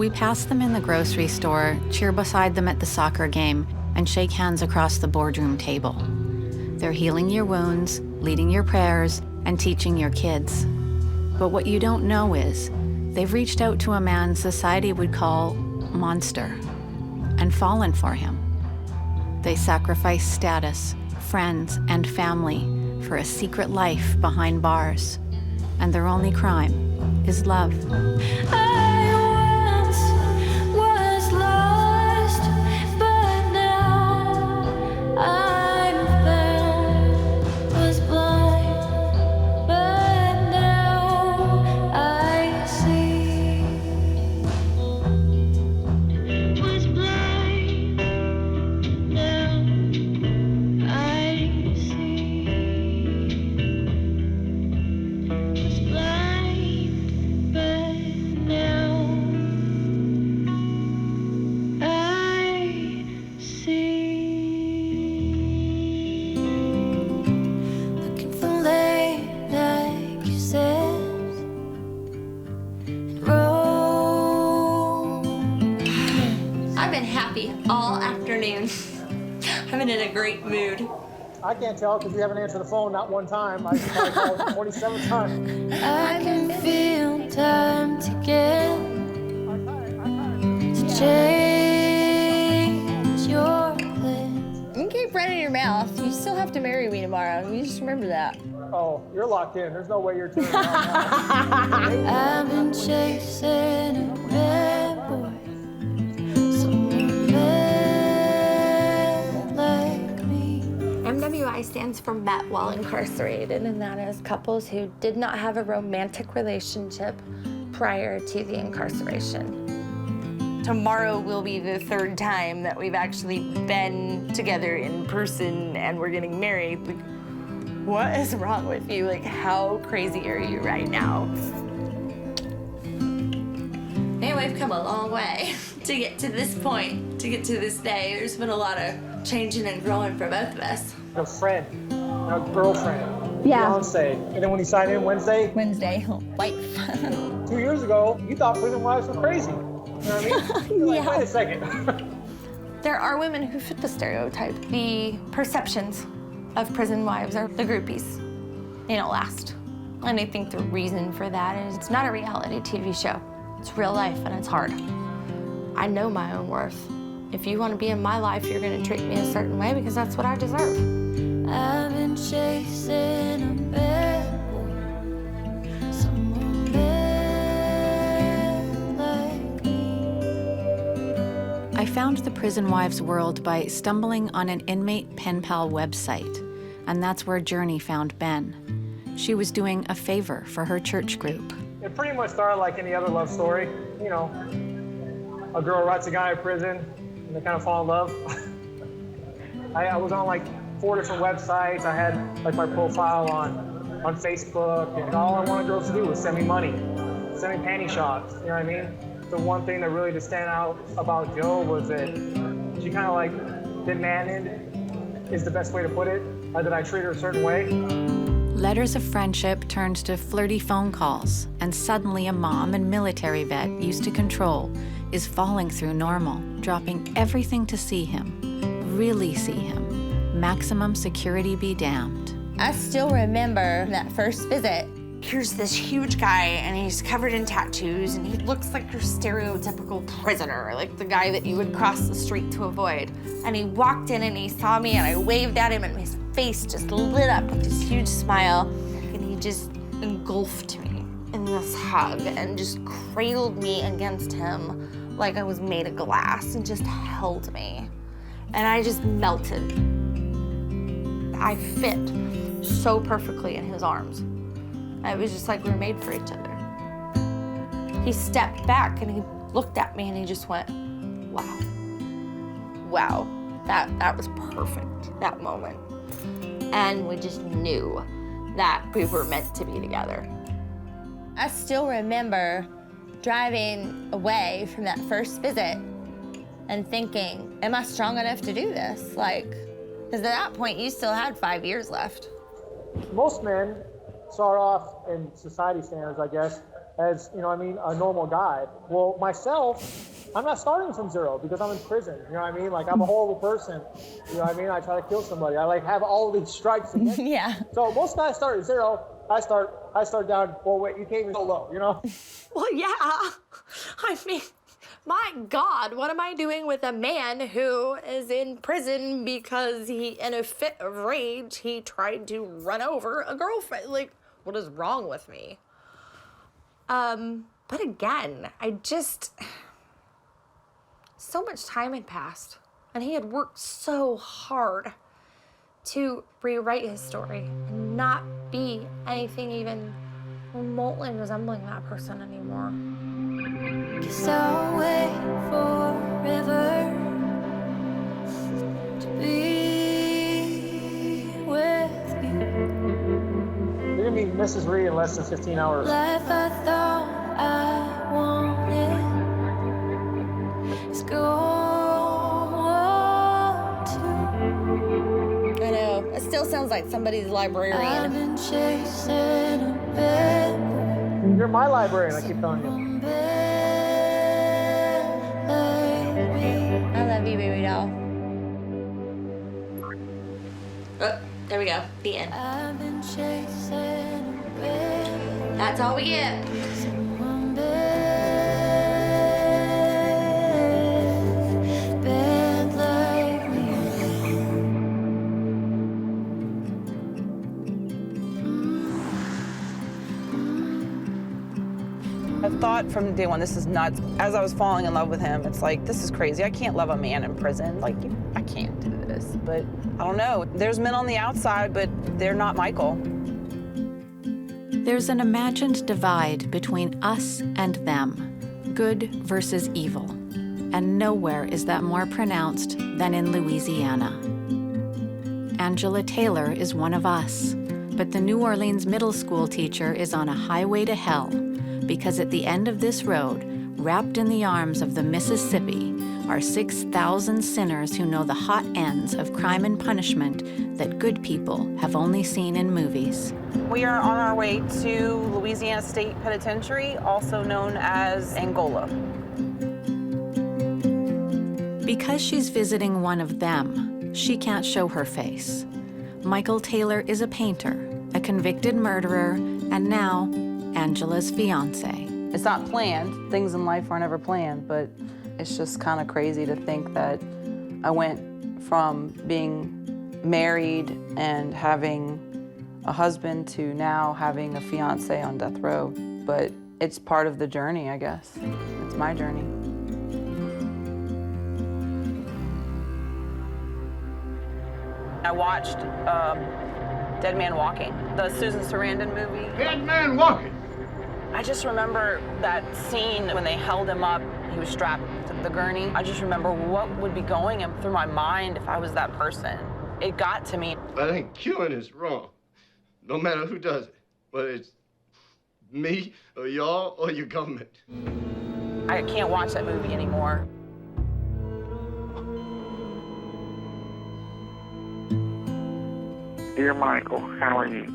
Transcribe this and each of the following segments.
We pass them in the grocery store, cheer beside them at the soccer game, and shake hands across the boardroom table. They're healing your wounds, leading your prayers, and teaching your kids. But what you don't know is, they've reached out to a man society would call monster, and fallen for him. They sacrifice status, friends, and family for a secret life behind bars. And their only crime is love. I once was lost, but now I'm found. Was blind, but now I see. Was blind, now I see. Was blind, but now I see. Looking for late like you said, and romance. I've been happy all afternoon. I've been in a great mood. I can't tell because you haven't answered the phone not one time. I probably called 27 times. I can feel time to change your lips. You can keep running your mouth. You still have to marry me tomorrow. You just remember that. Oh, you're locked in. There's no way you're turning around now. I've been chasing a red boy, someone red like me. MWI stands for Met While Incarcerated, and that is couples who did not have a romantic relationship prior to the incarceration. Tomorrow will be the third time that we've actually been together in person and we're getting married. Like, what is wrong with you? Like, how crazy are you right now? Man, we've come a long way to get to this point, to get to this day. There's been a lot of changing and growing for both of us. A friend, a girlfriend, Yeah. fiance. And then when you sign in Wednesday, Wife. 2 years ago, you thought prison wives were crazy. You know what I mean? You're like, Yeah. wait a second. There are women who fit the stereotype. The perceptions of prison wives are the groupies. They don't last. And I think the reason for that is it's not a reality TV show. It's real life and it's hard. I know my own worth. If you want to be in my life, you're going to treat me a certain way because that's what I deserve. I've been chasing a bad boy, someone bad like me. I found the Prison Wives world by stumbling on an inmate pen pal website, and that's where Journey found Ben. She was doing a favor for her church group. It pretty much started like any other love story. You know, a girl writes a guy in prison, and they kind of fall in love. I was on like 4 different websites. I had like my profile on Facebook, and all I wanted girls to do was send me money, send me panty shots, you know what I mean? The one thing that really did stand out about Jo was that she kind of like demanded, is the best way to put it, that I treat her a certain way. Letters of friendship turned to flirty phone calls, and suddenly a mom and military vet used to control is falling through normal, dropping everything to see him, really see him. Maximum security be damned. I still remember that first visit. Here's this huge guy, and he's covered in tattoos, and he looks like your stereotypical prisoner, like the guy that you would cross the street to avoid. And he walked in, and he saw me, and I waved at him, and his face just lit up with this huge smile, and he just engulfed me in this hug and just cradled me against him like I was made of glass and just held me. And I just melted. I fit so perfectly in his arms. It was just like we were made for each other. He stepped back and he looked at me and he just went, wow. Wow, that was perfect, that moment. And we just knew that we were meant to be together. I still remember driving away from that first visit and thinking, am I strong enough to do this? Like, because at that point, you still had 5 years left. Most men start off in society standards, I guess, as you know, I mean, a normal guy. Well, myself, I'm not starting from zero because I'm in prison. You know what I mean? Like, I'm a horrible person. You know what I mean? I try to kill somebody. I like have all these strikes against me. Yeah. So most guys start at zero. I start down. Well, wait, you came in so low. You know? Well, yeah. I mean, my God, what am I doing with a man who is in prison because he, in a fit of rage, he tried to run over a girlfriend? Like, what is wrong with me? But again, so much time had passed, and he had worked so hard to rewrite his story and not be anything even remotely resembling that person anymore. 'Cause I'll wait forever to be with you. You're gonna be Mrs. Reed in less than 15 hours. Life I thought I wanted is gone too. I know. It still sounds like somebody's I've librarian. been chasing a bad boy. You're my librarian, I keep telling you. I love you, baby doll. Oh, there we go. The end. I've been chasing a bad boy. That's all we get. Someone bad like me. I thought from day one, this is nuts. As I was falling in love with him, it's like, this is crazy. I can't love a man in prison. Like, I can't do this. But I don't know. There's men on the outside, but they're not Michael. There's an imagined divide between us and them, good versus evil. And nowhere is that more pronounced than in Louisiana. Angela Taylor is one of us, but the New Orleans middle school teacher is on a highway to hell because at the end of this road, wrapped in the arms of the Mississippi, are 6,000 sinners who know the hot ends of crime and punishment that good people have only seen in movies. We are on our way to Louisiana State Penitentiary, also known as Angola. Because she's visiting one of them, she can't show her face. Michael Taylor is a painter, a convicted murderer, and now Angela's fiance. It's not planned. Things in life aren't ever planned, but it's just kind of crazy to think that I went from being married and having a husband to now having a fiance on death row. But it's part of the journey, I guess. It's my journey. I watched Dead Man Walking, the Susan Sarandon movie. Dead Man Walking. I just remember that scene when they held him up, he was strapped to the gurney. I just remember what would be going through my mind if I was that person. It got to me. I think killing is wrong, no matter who does it, whether it's me or y'all or your government. I can't watch that movie anymore. Dear Michael, how are you?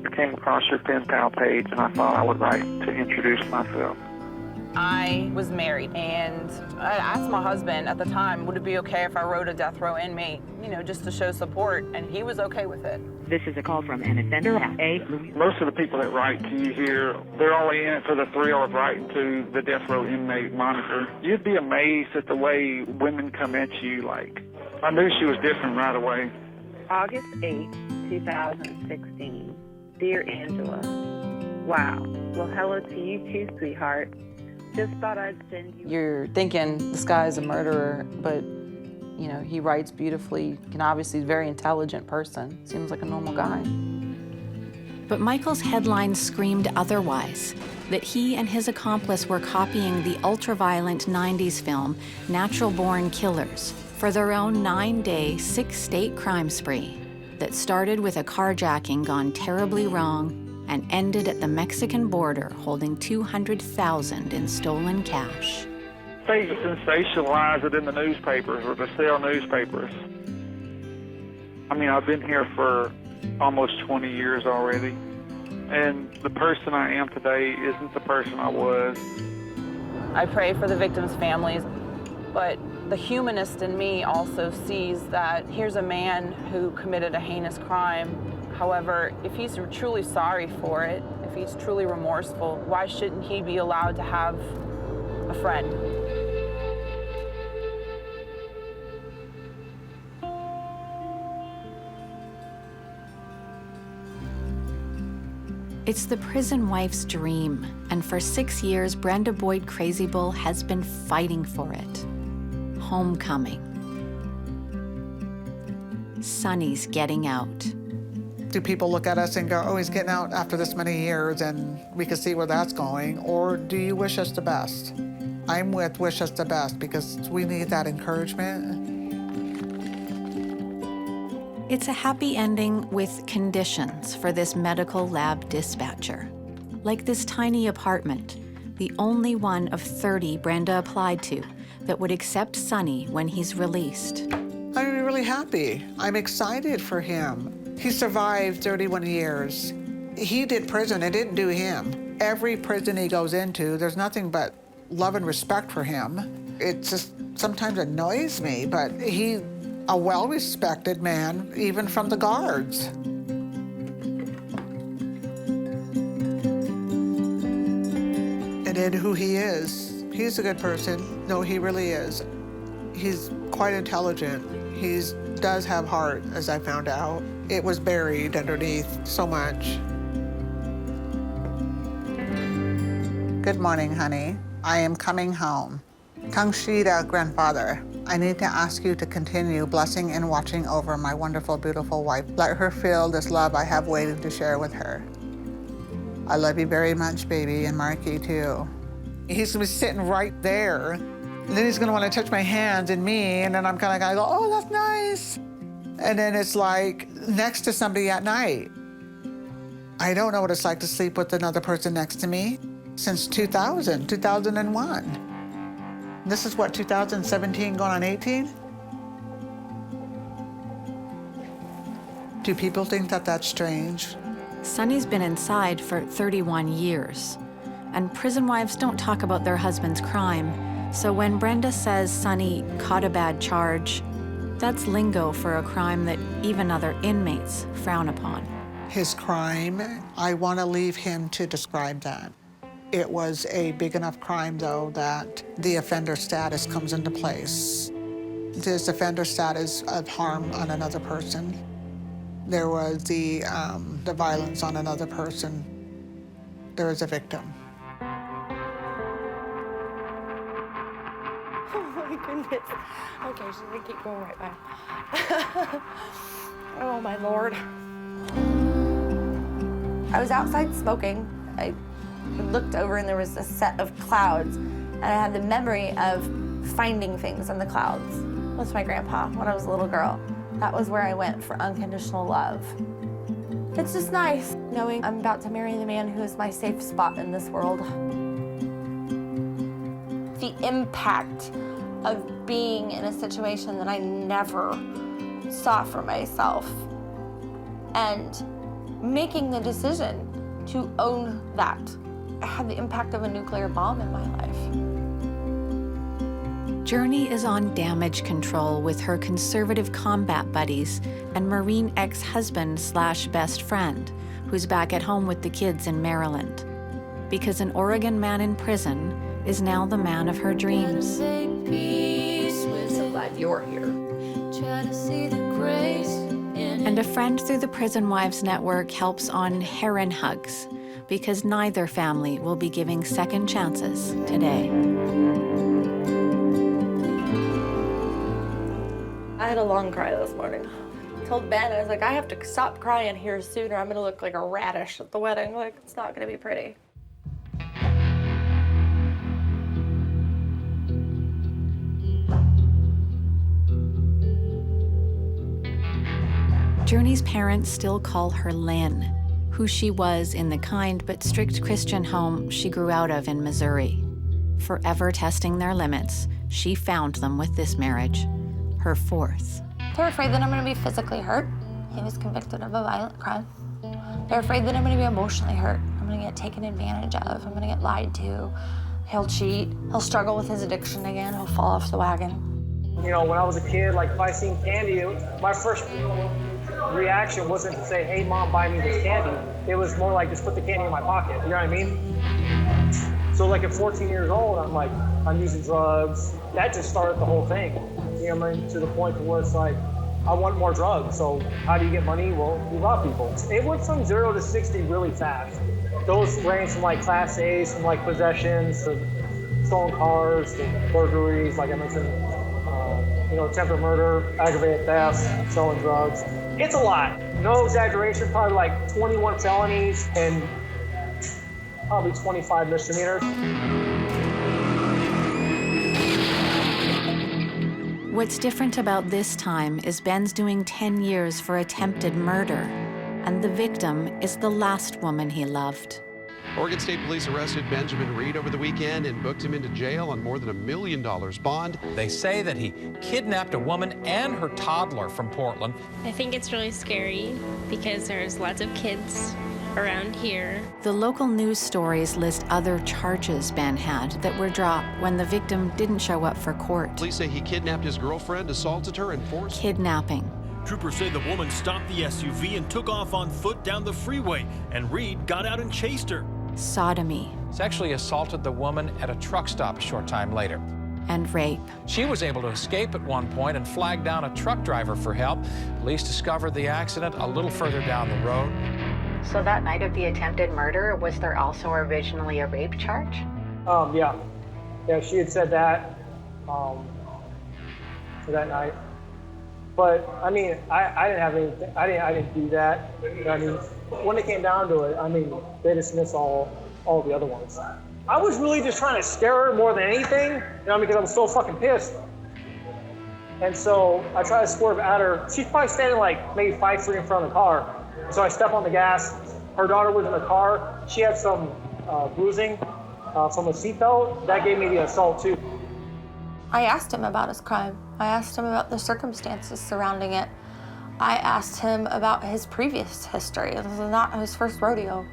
I came across your pen pal page and I thought I would write to introduce myself. I was married and I asked my husband at the time, would it be okay if I wrote a death row inmate, you know, just to show support, and he was okay with it. This is a call from an offender at a... Most of the people that write to you here, they're only in it for the thrill of writing to the death row inmate monitor. You'd be amazed at the way women come at you. Like, I knew she was different right away. August 8, 2016. Dear Angela, wow. Well, hello to you too, sweetheart. Just thought I'd send you... You're thinking this guy's a murderer, but, you know, he writes beautifully. And obviously he's a very intelligent person. Seems like a normal guy. But Michael's headlines screamed otherwise, that he and his accomplice were copying the ultra-violent 90s film Natural Born Killers for their own 9-day, 6-state crime spree that started with a carjacking gone terribly wrong and ended at the Mexican border holding $200,000 in stolen cash. They sensationalize it in the newspapers or to sell newspapers. I mean, I've been here for almost 20 years already. And the person I am today isn't the person I was. I pray for the victims' families, but the humanist in me also sees that here's a man who committed a heinous crime. However, if he's truly sorry for it, if he's truly remorseful, why shouldn't he be allowed to have a friend? It's the prison wife's dream, and for 6 years, Brenda Boyd Crazy Bull has been fighting for it. Homecoming. Sonny's getting out. Do people look at us and go, oh, he's getting out after this many years and we can see where that's going? Or do you wish us the best? I'm with wish us the best because we need that encouragement. It's a happy ending with conditions for this medical lab dispatcher. Like this tiny apartment, the only one of 30 Brenda applied to that would accept Sonny when he's released. I'm really happy. I'm excited for him. He survived 31 years. He did prison, it didn't do him. Every prison he goes into, there's nothing but love and respect for him. It just sometimes annoys me, but he's a well-respected man, even from the guards. And in who he is, he's a good person. No, he really is. He's quite intelligent. He does have heart, as I found out. It was buried underneath so much. Good morning, honey. I am coming home. Tangshida, grandfather, I need to ask you to continue blessing and watching over my wonderful, beautiful wife. Let her feel this love I have waited to share with her. I love you very much, baby, and Marky, too. He's gonna be sitting right there, and then he's gonna wanna touch my hands and me, and then I'm kinda gonna go, oh, that's nice. And then it's like next to somebody at night. I don't know what it's like to sleep with another person next to me since 2001. This is what, 2017 going on 18? Do people think that that's strange? Sonny's been inside for 31 years, and prison wives don't talk about their husband's crime. So when Brenda says Sonny caught a bad charge, that's lingo for a crime that even other inmates frown upon. His crime, I want to leave him to describe that. It was a big enough crime, though, that the offender status comes into place. This offender status of harm on another person. There was the violence on another person. There was a victim. Oh my goodness. Okay, she's gonna keep going right by. Oh my Lord. I was outside smoking. I looked over and there was a set of clouds, and I had the memory of finding things in the clouds. That's my grandpa when I was a little girl. That was where I went for unconditional love. It's just nice knowing I'm about to marry the man who is my safe spot in this world. The impact of being in a situation that I never saw for myself and making the decision to own that had the impact of a nuclear bomb in my life. Journey is on damage control with her conservative combat buddies and Marine ex-husband/best friend, who's back at home with the kids in Maryland. Because an Oregon man in prison is now the man of her dreams. So glad you're here. And a friend through the Prison Wives Network helps on Heron Hugs, because neither family will be giving second chances today. I had a long cry this morning. I told Ben, I was like, I have to stop crying here soon or I'm gonna look like a radish at the wedding. Like, it's not gonna be pretty. Journey's parents still call her Lynn, who she was in the kind but strict Christian home she grew out of in Missouri. Forever testing their limits, she found them with this marriage, her fourth. They're afraid that I'm gonna be physically hurt. He was convicted of a violent crime. They're afraid that I'm gonna be emotionally hurt. I'm gonna get taken advantage of. I'm gonna get lied to. He'll cheat. He'll struggle with his addiction again. He'll fall off the wagon. You know, when I was a kid, like if I seen candy, my first reaction wasn't to say, hey mom, buy me this candy. It was more like, just put the candy in my pocket, you know what I mean? So like at 14 years old, I'm like, I'm using drugs. That just started the whole thing. You know what I mean? To the point where it's like, I want more drugs. So how do you get money? Well, you rob people. It went from 0 to 60 really fast. Those range from like class A's, from like possessions to stolen cars to burglaries, like I mentioned, you know, attempted murder, aggravated theft, selling drugs. It's a lot. No exaggeration, probably like 21 felonies and probably 25 misdemeanors. What's different about this time is Ben's doing 10 years for attempted murder, and the victim is the last woman he loved. Oregon State Police arrested Benjamin Reed over the weekend and booked him into jail on more than $1 million bond. They say that he kidnapped a woman and her toddler from Portland. I think it's really scary because there's lots of kids around here. The local news stories list other charges Ben had that were dropped when the victim didn't show up for court. Police say he kidnapped his girlfriend, assaulted her, and forced... Kidnapping. Troopers say the woman stopped the SUV and took off on foot down the freeway, and Reed got out and chased her. Sodomy. Sexually assaulted the woman at a truck stop a short time later. And rape. She was able to escape at one point and flagged down a truck driver for help. Police discovered the accident a little further down the road. So that night of the attempted murder, was there also originally a rape charge? Yeah. Yeah, she had said that for that night. But I mean, I didn't have anything. I didn't do that. I mean, when it came down to it, I mean, they dismissed all the other ones. I was really just trying to scare her more than anything, you know, because I was so fucking pissed. And so I tried to swerve at her. She's probably standing like maybe 5 feet in front of the car. So I step on the gas. Her daughter was in the car. She had some bruising from a seatbelt. That gave me the assault too. I asked him about his crime. I asked him about the circumstances surrounding it. I asked him about his previous history. This is not his first rodeo.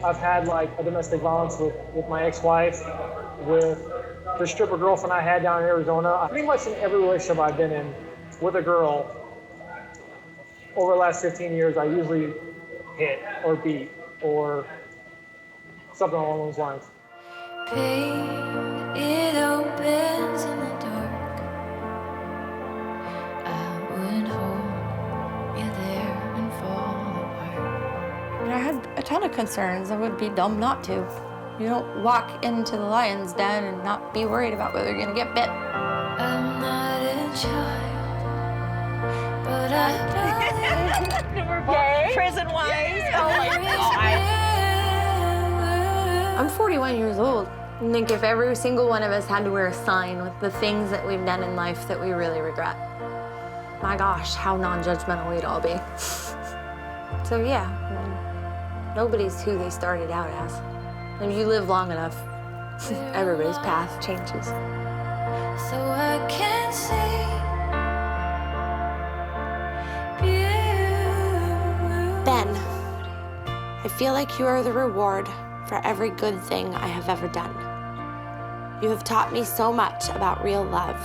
I've had like a domestic violence with my ex-wife, with the stripper girlfriend I had down in Arizona. Pretty much in every relationship I've been in with a girl over the last 15 years, I usually hit or beat or something along those lines. Pain, it opens in the dark. I would hold you there and fall apart. And I had a ton of concerns. I would be dumb not to. You don't walk into the lion's den and not be worried about whether you're gonna get bit. I'm not a child, but I Yay. Prison wise. Oh my God. I'm 41 years old. I think if every single one of us had to wear a sign with the things that we've done in life that we really regret, my gosh, how non-judgmental we'd all be. So yeah, I mean, nobody's who they started out as. And if you live long enough, everybody's path changes. So I can't see. Ben, I feel like you are the reward for every good thing I have ever done. You have taught me so much about real love.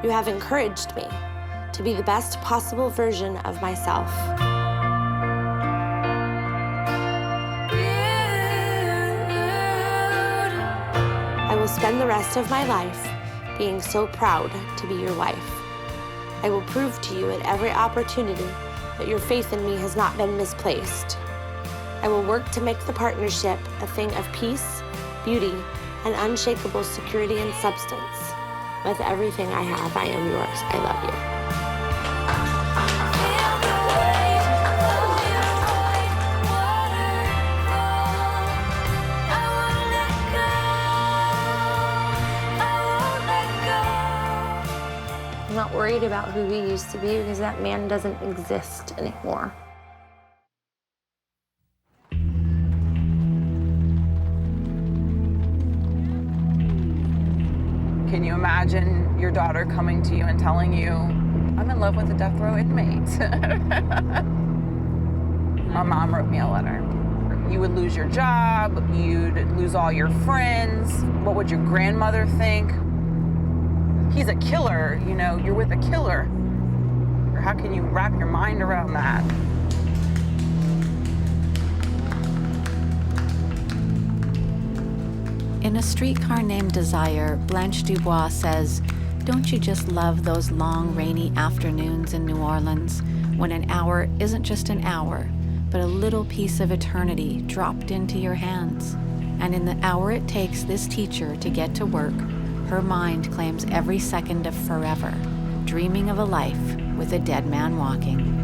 You have encouraged me to be the best possible version of myself. I will spend the rest of my life being so proud to be your wife. I will prove to you at every opportunity that your faith in me has not been misplaced. I will work to make the partnership a thing of peace, beauty, and unshakable security and substance. With everything I have, I am yours. I love you. I'm not worried about who he used to be because that man doesn't exist anymore. Can you imagine your daughter coming to you and telling you I'm in love with a death row inmate. My mom wrote me a letter. You would lose your job, you'd lose all your friends. What would your grandmother think? He's a killer, you know, you're with a killer. How can you wrap your mind around that? In A Streetcar Named Desire, Blanche Dubois says, "Don't you just love those long, rainy afternoons in New Orleans when an hour isn't just an hour, but a little piece of eternity dropped into your hands? And in the hour it takes this teacher to get to work, her mind claims every second of forever, dreaming of a life with a dead man walking."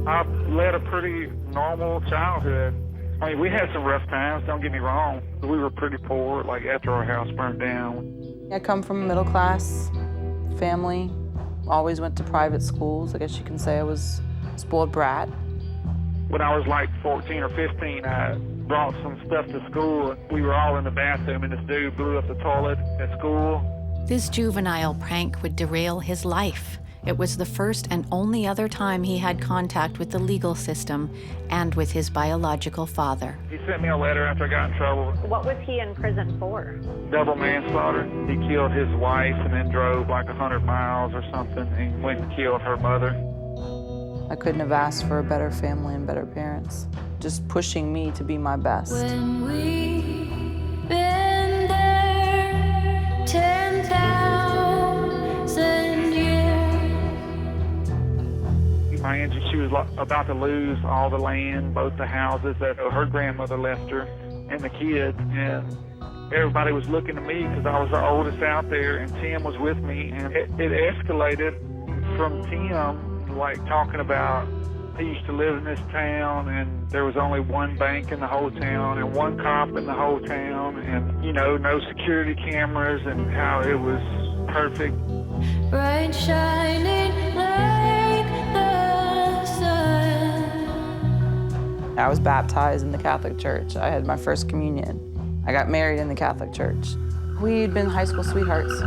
I've led a pretty normal childhood. I mean, we had some rough times, don't get me wrong. We were pretty poor, like after our house burned down. I come from a middle-class family, always went to private schools. I guess you can say I was a spoiled brat. When I was like 14 or 15, I brought some stuff to school. We were all in the bathroom, and this dude blew up the toilet at school. This juvenile prank would derail his life. It was the first and only other time he had contact with the legal system and with his biological father. He sent me a letter after I got in trouble. What was he in prison for? Double manslaughter. He killed his wife and then drove like 100 miles or something and went and killed her mother. I couldn't have asked for a better family and better parents, just pushing me to be my best. When we've been there 10,000 years. My Angie, she was about to lose all the land, both the houses that her grandmother left her and the kids, and everybody was looking at me because I was the oldest out there, and Tim was with me, and it escalated from Tim, like talking about he used to live in this town, and there was only one bank in the whole town and one cop in the whole town, and, you know, no security cameras, and how it was perfect. Bright shining like the sun. I was baptized in the Catholic Church. I had my first communion. I got married in the Catholic Church. We'd been high school sweethearts.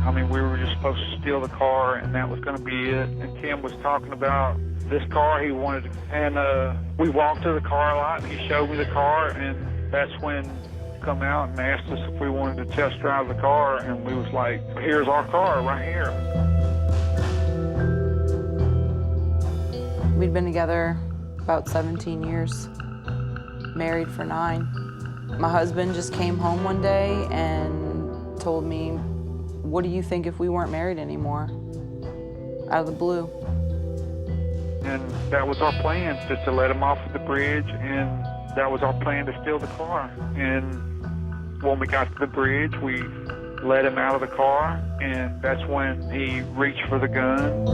I mean, we were just supposed to steal the car, and that was going to be it. And Tim was talking about this car he wanted, and we walked to the car lot, and he showed me the car, and that's when he come out and asked us if we wanted to test drive the car, and we was like, here's our car right here. We'd been together about 17 years, married for 9. My husband just came home one day and told me, "What do you think if we weren't married anymore?" Out of the blue. And that was our plan, just to let him off at the bridge, and that was our plan, to steal the car. And when we got to the bridge, we let him out of the car, and that's when he reached for the gun.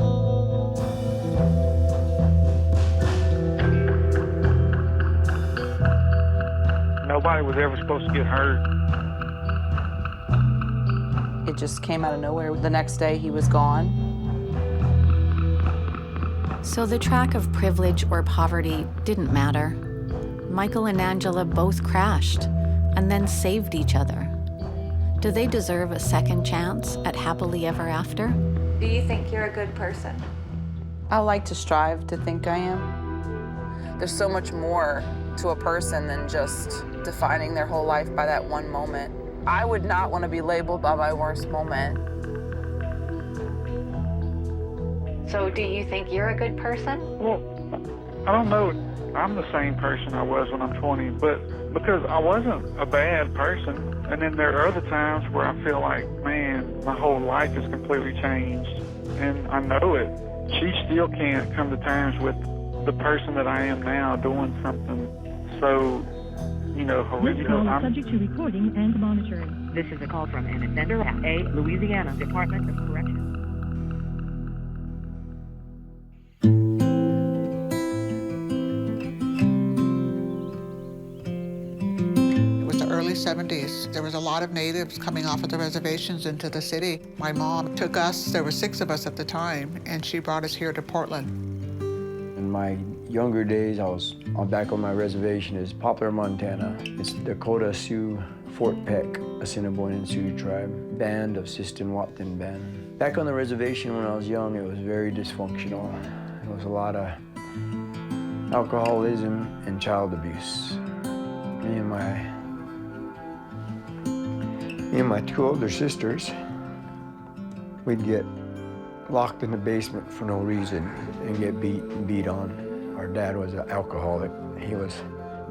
Nobody was ever supposed to get hurt. It just came out of nowhere. The next day, he was gone. So the track of privilege or poverty didn't matter. Michael and Angela both crashed and then saved each other. Do they deserve a second chance at happily ever after? Do you think you're a good person? I like to strive to think I am. There's so much more to a person than just defining their whole life by that one moment. I would not want to be labeled by my worst moment. So do you think you're a good person? Well, I don't know. I'm the same person I was when I'm 20, but because I wasn't a bad person. And then there are other times where I feel like, man, my whole life has completely changed. And I know it. She still can't come to terms with the person that I am now doing something so, you know, horrific. This call is subject to recording and monitoring. This is a call from an offender at a Louisiana Department of Corrections. early 70s. There was a lot of natives coming off of the reservations into the city. My mom took us, there were 6 of us at the time, and she brought us here to Portland. In my younger days, I was back on my reservation is Poplar, Montana. It's Dakota Sioux Fort Peck, Assiniboine Sioux tribe, band of Sistinawattin band. Back on the reservation when I was young, it was very dysfunctional. There was a lot of alcoholism and child abuse. Me and my 2 older sisters, we'd get locked in the basement for no reason and get beat on. Our dad was an alcoholic. He was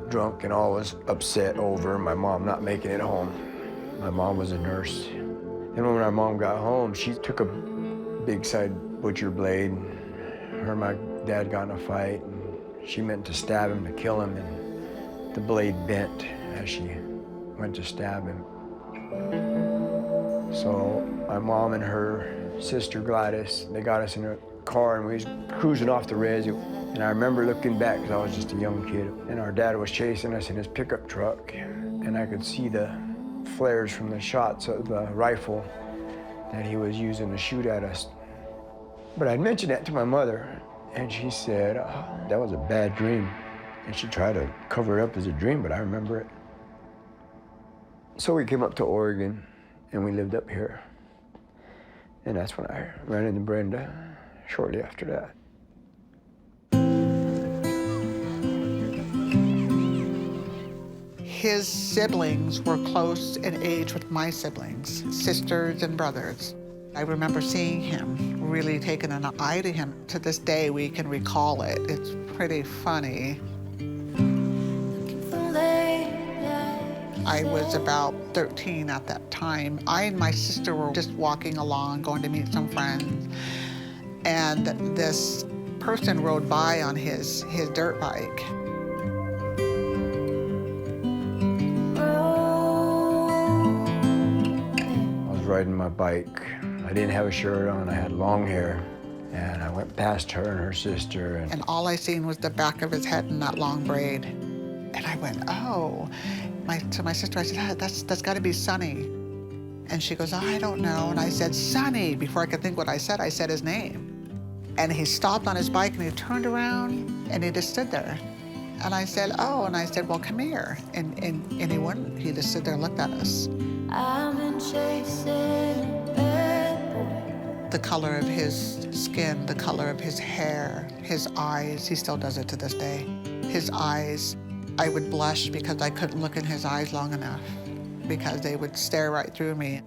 drunk and always upset over my mom not making it home. My mom was a nurse. And when our mom got home, she took a big side butcher blade. Her and my dad got in a fight. And she meant to stab him, to kill him, and the blade bent as she went to stab him. So my mom and her sister Gladys, they got us in a car and we was cruising off the res. And I remember looking back, because I was just a young kid, and our dad was chasing us in his pickup truck, and I could see the flares from the shots of the rifle that he was using to shoot at us. But I'd mentioned that to my mother, and she said, oh, that was a bad dream. And she tried to cover it up as a dream, but I remember it. So we came up to Oregon, and we lived up here. And that's when I ran into Brenda shortly after that. His siblings were close in age with my siblings, sisters and brothers. I remember seeing him, really taking an eye to him. To this day, we can recall it. It's pretty funny. I was about 13 at that time. I and my sister were just walking along, going to meet some friends, and this person rode by on his dirt bike. I was riding my bike. I didn't have a shirt on, I had long hair, and I went past her and her sister. And all I seen was the back of his head and that long braid. And I went, oh. To my sister, I said, that's gotta be Sonny. And she goes, oh, I don't know. And I said, Sonny. Before I could think what I said his name. And he stopped on his bike and he turned around and he just stood there. And I said, oh, and I said, well, come here. And he wouldn't. He just stood there and looked at us. I've been chasing a bad boy. The color of his skin, the color of his hair, his eyes, he still does it to this day. His eyes, I would blush because I couldn't look in his eyes long enough because they would stare right through me.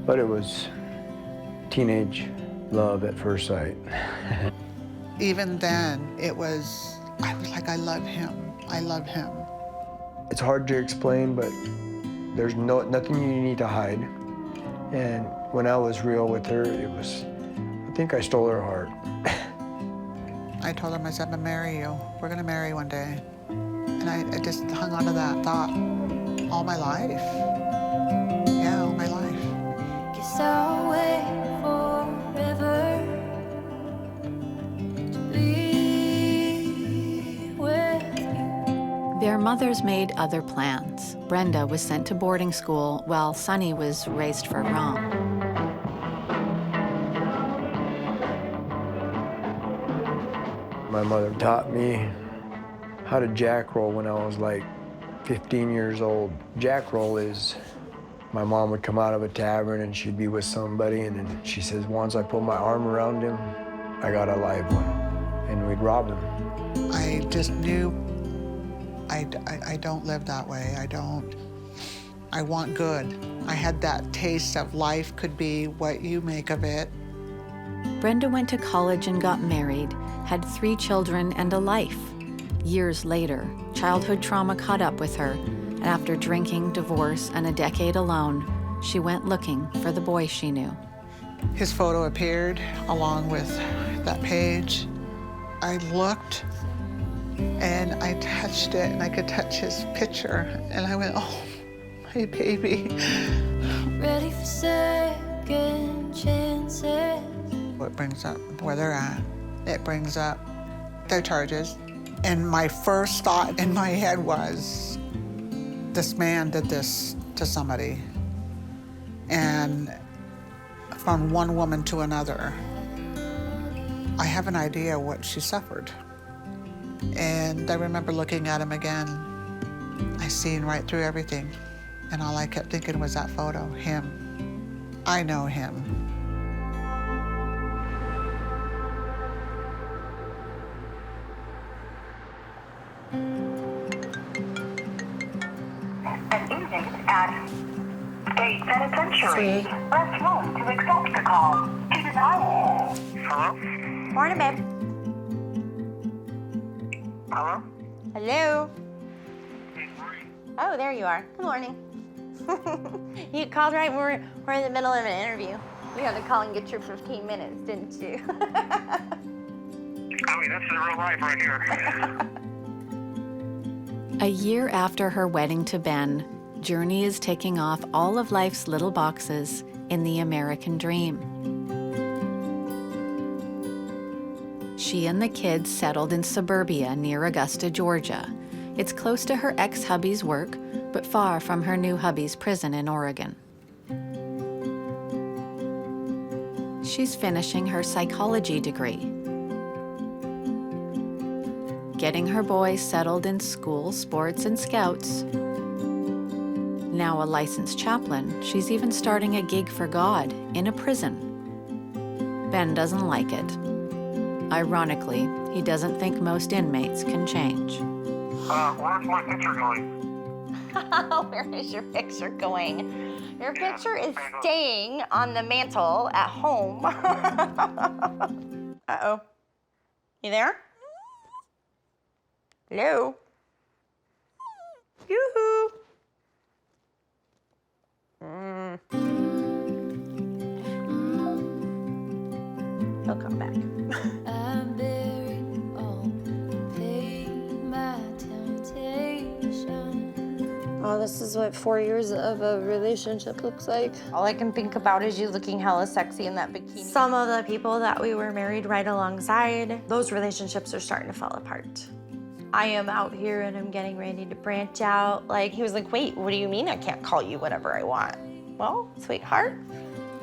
But it was teenage love at first sight. Even then, I was like, I love him. I love him. It's hard to explain, but there's nothing you need to hide. And when I was real with her, I think I stole her heart. I told him, I said, I'm gonna marry you. We're gonna marry one day. And I just hung on to that thought all my life. Yeah, all my life. Guess I'll wait forever to be with you. Their mothers made other plans. Brenda was sent to boarding school while Sonny was raised for Rom. My mother taught me how to jack roll when I was like 15 years old. Jack roll is, my mom would come out of a tavern and she'd be with somebody, and then she says, once I put my arm around him, I got a live one, and we'd rob him. I just knew I don't live that way. I want good. I had that taste of life could be what you make of it. Brenda went to college and got married, had 3 children and a life. Years later, childhood trauma caught up with her, and after drinking, divorce, and a decade alone, she went looking for the boy she knew. His photo appeared along with that page. I looked and I touched it, and I could touch his picture, and I went, oh, my baby. Ready for second chances. It brings up where they're at. It brings up their charges. And my first thought in my head was, this man did this to somebody, and from one woman to another, I have an idea what she suffered. And I remember looking at him again. I seen right through everything. And all I kept thinking was that photo, him. I know him. An agent at State Penitentiary. Press 1 to accept the call. To deny. Hello? Morning, babe. Hello? Hello. Oh, there you are. Good morning. You called right when we're in the middle of an interview. You had to call and get your 15 minutes, didn't you? I mean, that's the real life right here. A year after her wedding to Ben, Journey is ticking off all of life's little boxes in the American dream. She and the kids settled in suburbia near Augusta, Georgia. It's close to her ex-hubby's work, but far from her new hubby's prison in Oregon. She's finishing her psychology degree, getting her boys settled in school, sports, and scouts. Now a licensed chaplain, she's even starting a gig for God in a prison. Ben doesn't like it. Ironically, he doesn't think most inmates can change. Where's my picture going? Where is your picture going? Your picture is staying on the mantle at home. Uh-oh. You there? Hello? Yoo-hoo. He'll come back. Oh, this is what 4 years of a relationship looks like. All I can think about is you looking hella sexy in that bikini. Some of the people that we were married right alongside, those relationships are starting to fall apart. I am out here and I'm getting ready to branch out. Like, he was like, wait, what do you mean I can't call you whenever I want? Well, sweetheart,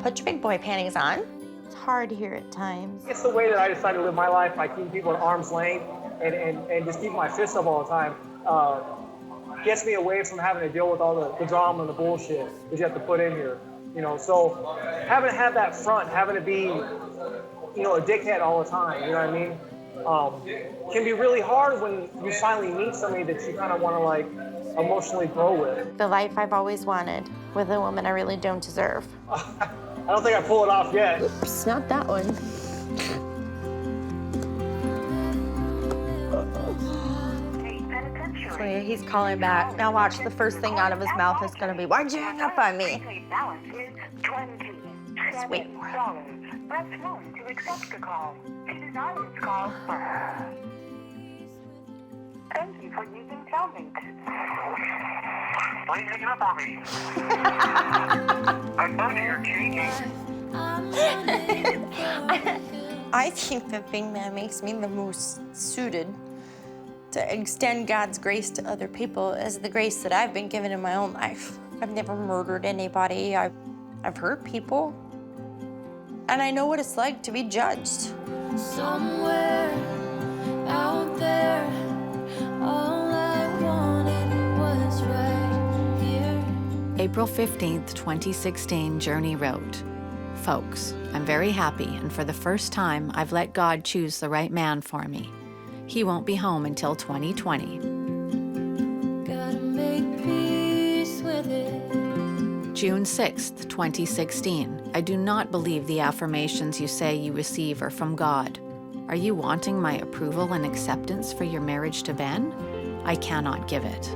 put your big boy panties on. It's hard here at times. It's the way that I decided to live my life by keeping people at arm's length and just keeping my fists up all the time. Gets me away from having to deal with all the drama and the bullshit that you have to put in here. You know, so having to have that front, having to be, you know, a dickhead all the time, you know what I mean? Can be really hard when you finally meet somebody that you kind of want to, like, emotionally grow with. The life I've always wanted with a woman I really don't deserve. I don't think I pull it off yet. Oops, not that one. So yeah, he's calling back. Now watch, the first thing out of his mouth is gonna be, why'd you hang up on me? Balance is $27. Press 1 to accept the call. To deny this call. Thank you for using Cellmate. Why are you hanging up on me? I know you're cheating. I think the thing that makes me the most suited to extend God's grace to other people is the grace that I've been given in my own life. I've never murdered anybody. I've hurt people. And I know what it's like to be judged. Somewhere out there, all I wanted was right here. April 15th, 2016, Journey wrote, "Folks, I'm very happy, and for the first time, I've let God choose the right man for me. He won't be home until 2020. Gotta make peace with it. June 6th, 2016. I do not believe the affirmations you say you receive are from God. Are you wanting my approval and acceptance for your marriage to Ben? I cannot give it.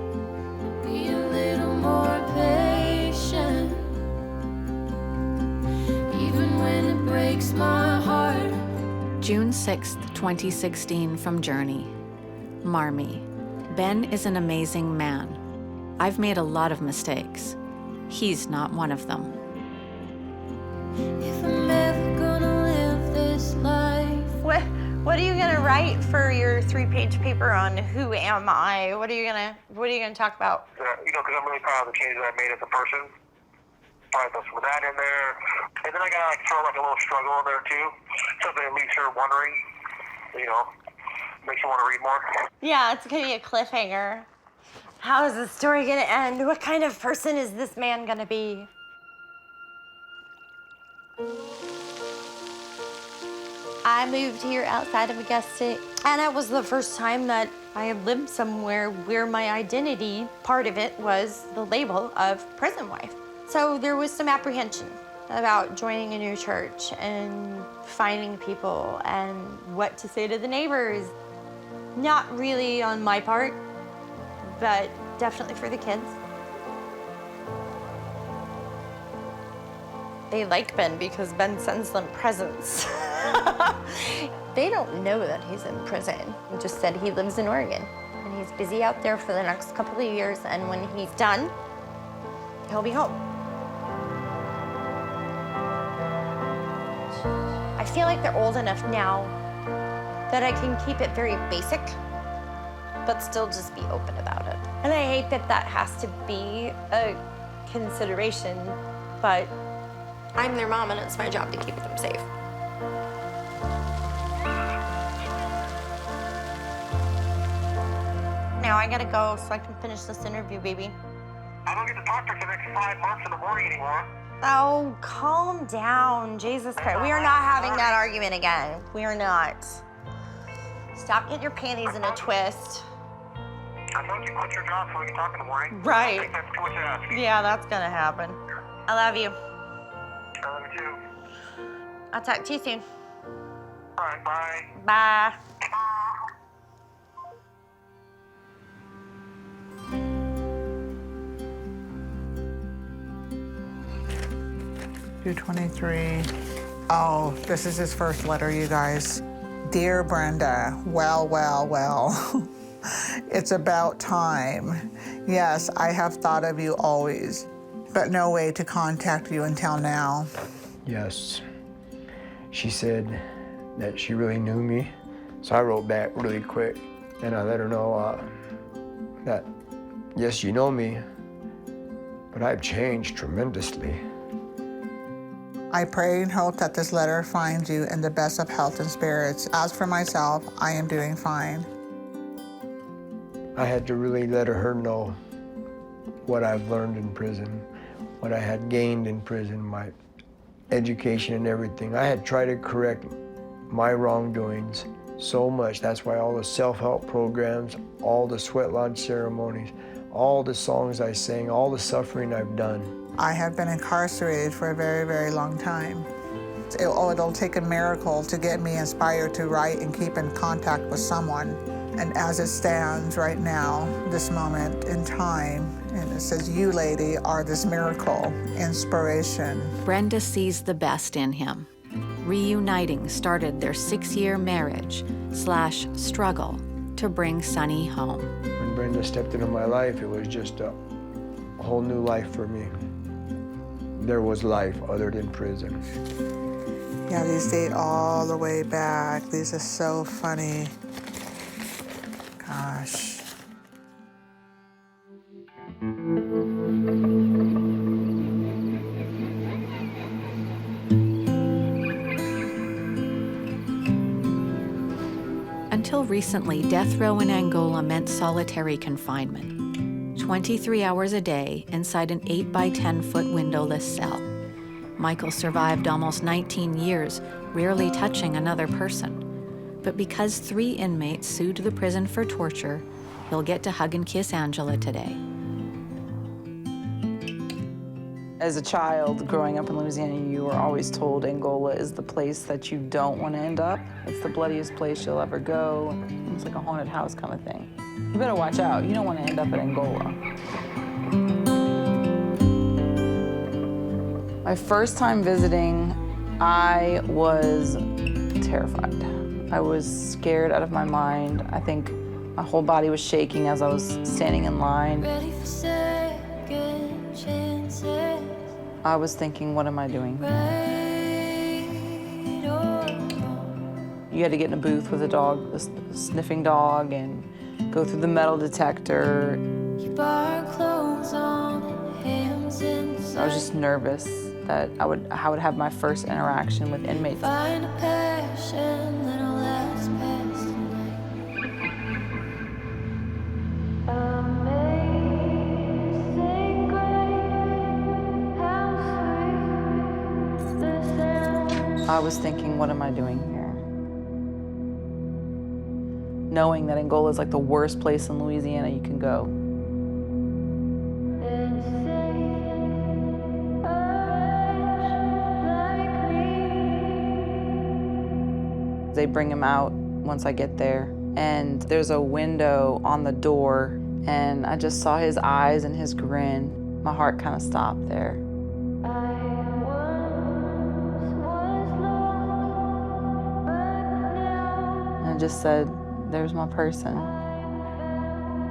Be a little more patient. Even when it breaks my heart. June 6th, 2016, from Journey. Marmy, Ben is an amazing man. I've made a lot of mistakes. He's not one of them. If I'm ever gonna live this life. What are you gonna write for your 3-page paper on who am I? What are you gonna talk about? You know, because I'm really proud of the changes I made as a person. Probably throw some of that in there. And then I gotta like throw like a little struggle in there too. Something that leaves her wondering, you know, makes you want to read more. Yeah, it's gonna be a cliffhanger. How is the story gonna end? What kind of person is this man gonna be? I moved here outside of Augusta, and it was the first time that I had lived somewhere where my identity, part of it was the label of prison wife. So there was some apprehension about joining a new church and finding people and what to say to the neighbors. Not really on my part, but definitely for the kids. They like Ben because Ben sends them presents. They don't know that he's in prison. He just said he lives in Oregon, and he's busy out there for the next couple of years, and when he's done, he'll be home. I feel like they're old enough now that I can keep it very basic, but still just be open about it. And I hate that that has to be a consideration, but I'm their mom and it's my job to keep them safe. Now I gotta go so I can finish this interview, baby. I don't get to talk to her for the next 5 months in the morning anymore. Oh, calm down, Jesus Christ. We are not having that argument again. We are not. Stop getting your panties in a twist. I told you, quit your job so we can talk in the morning. Right. I think that's too much to ask. Yeah, that's gonna happen. I love you. I love you too. I'll talk to you soon. All right, bye. Bye. $223. Oh, this is his first letter, you guys. Dear Brenda, well, well, well. It's about time. Yes, I have thought of you always, but no way to contact you until now. Yes. She said that she really knew me, so I wrote back really quick, and I let her know that, yes, you know me, but I've changed tremendously. I pray and hope that this letter finds you in the best of health and spirits. As for myself, I am doing fine. I had to really let her know what I've learned in prison, what I had gained in prison, my education and everything. I had tried to correct my wrongdoings so much. That's why all the self-help programs, all the sweat lodge ceremonies, all the songs I sang, all the suffering I've done. I have been incarcerated for a very, very long time. It'll take a miracle to get me inspired to write and keep in contact with someone. And as it stands right now, this moment in time, and it says, you, lady, are this miracle, inspiration. Brenda sees the best in him. Reuniting started their 6-year marriage / struggle to bring Sonny home. When Brenda stepped into my life, it was just a whole new life for me. There was life other than prison. Yeah, these date all the way back. These are so funny. Gosh. Until recently, death row in Angola meant solitary confinement. 23 hours a day inside an 8-by-10-foot windowless cell. Michael survived almost 19 years, rarely touching another person. But because 3 inmates sued the prison for torture, he'll get to hug and kiss Angela today. As a child growing up in Louisiana, you were always told Angola is the place that you don't want to end up. It's the bloodiest place you'll ever go. It's like a haunted house kind of thing. You better watch out. You don't want to end up in Angola. My first time visiting, I was terrified. I was scared out of my mind. I think my whole body was shaking as I was standing in line. Ready for second chances. I was thinking, what am I doing? Right or wrong. You had to get in a booth with a dog, a sniffing dog, and go through the metal detector. Keep our clothes on, hands inside. I was just nervous that I would have my first interaction with inmates. Find a passion that'll last past Amazing grace, how sweet the sound. I was thinking, what am I doing here? Knowing that Angola is like the worst place in Louisiana you can go. They bring him out once I get there, and there's a window on the door, and I just saw his eyes and his grin. My heart kind of stopped there. And I just said, there's my person.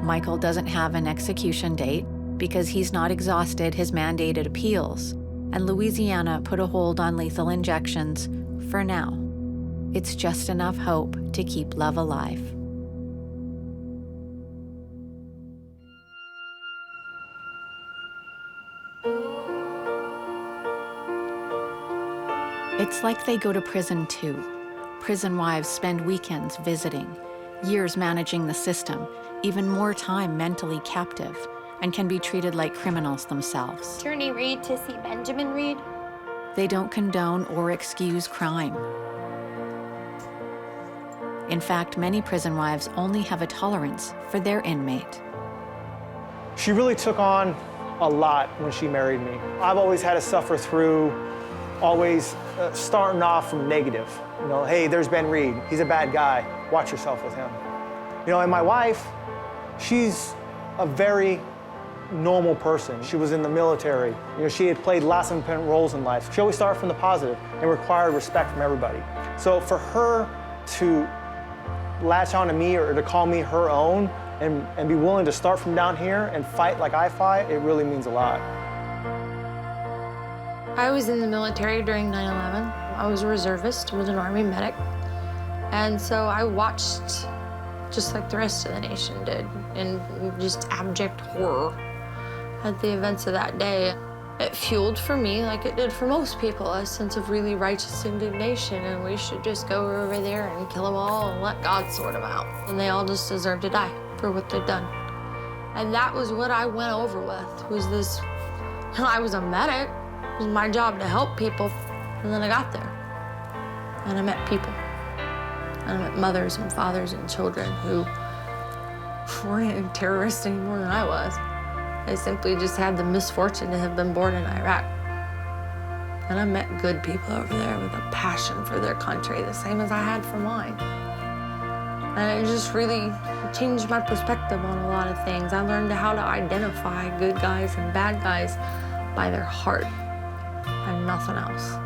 Michael doesn't have an execution date because he's not exhausted his mandated appeals, and Louisiana put a hold on lethal injections for now. It's just enough hope to keep love alive. It's like they go to prison too. Prison wives spend weekends visiting, years managing the system, even more time mentally captive, and can be treated like criminals themselves. Attorney Reed to see Benjamin Reed. They don't condone or excuse crime. In fact, many prison wives only have a tolerance for their inmate. She really took on a lot when she married me. I've always had to suffer through, always starting off from negative. You know, hey, there's Ben Reed. He's a bad guy. Watch yourself with him. You know, and my wife, she's a very normal person. She was in the military. You know, she had played lots of important roles in life. She always started from the positive and required respect from everybody. So for her to latch on to me or to call me her own and be willing to start from down here and fight like I fight, it really means a lot. I was in the military during 9/11. I was a reservist, was an Army medic. And so I watched, just like the rest of the nation did, in just abject horror at the events of that day. It fueled for me, like it did for most people, a sense of really righteous indignation, and we should just go over there and kill them all and let God sort them out. And they all just deserve to die for what they've done. And that was what I went over with, was this, I was a medic. It was my job to help people. And then I got there, and I met people. And I met mothers and fathers and children who weren't terrorists any more than I was. They simply just had the misfortune to have been born in Iraq. And I met good people over there with a passion for their country, the same as I had for mine. And it just really changed my perspective on a lot of things. I learned how to identify good guys and bad guys by their heart and nothing else.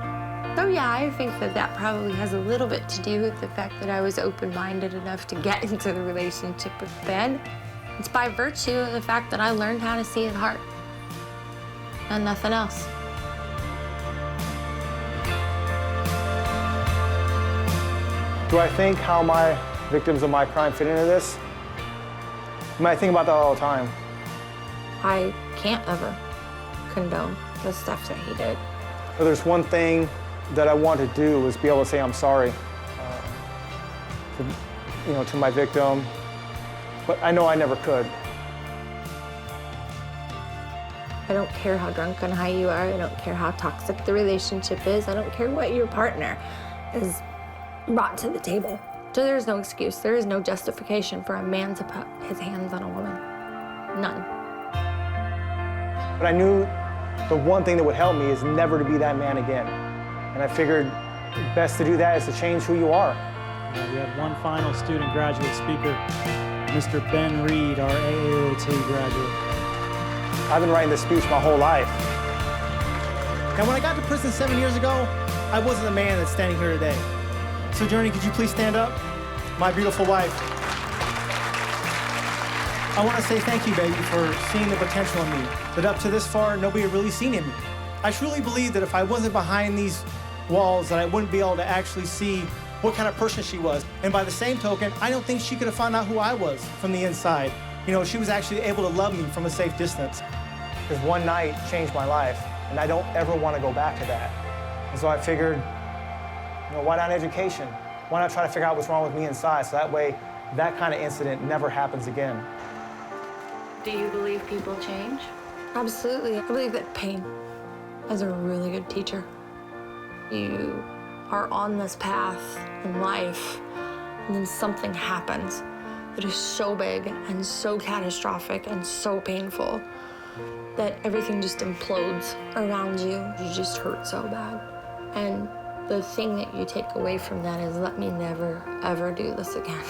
So yeah, I think that probably has a little bit to do with the fact that I was open-minded enough to get into the relationship with Ben. It's by virtue of the fact that I learned how to see his heart and nothing else. Do I think how my victims of my crime fit into this? I mean, I think about that all the time. I can't ever condone the stuff that he did. But there's one thing that I want to do is be able to say I'm sorry, to my victim. But I know I never could. I don't care how drunk and high you are. I don't care how toxic the relationship is. I don't care what your partner is brought to the table. So there's no excuse. There is no justification for a man to put his hands on a woman. None. But I knew the one thing that would help me is never to be that man again. And I figured best to do that is to change who you are. We have one final student graduate speaker, Mr. Ben Reed, our AAOT graduate. I've been writing this speech my whole life. And when I got to prison 7 years ago, I wasn't the man that's standing here today. So Journey, could you please stand up? My beautiful wife. I want to say thank you, baby, for seeing the potential in me, that up to this far, nobody had really seen in me. I truly believe that if I wasn't behind these walls, that I wouldn't be able to actually see what kind of person she was. And by the same token, I don't think she could have found out who I was from the inside. You know, she was actually able to love me from a safe distance. Because one night changed my life, and I don't ever want to go back to that. And so I figured, you know, why not education? Why not try to figure out what's wrong with me inside, so that way that kind of incident never happens again. Do you believe people change? Absolutely. I believe that pain is a really good teacher. You are on this path in life, and then something happens that is so big and so catastrophic and so painful that everything just implodes around you. You just hurt so bad. And the thing that you take away from that is, let me never, ever do this again.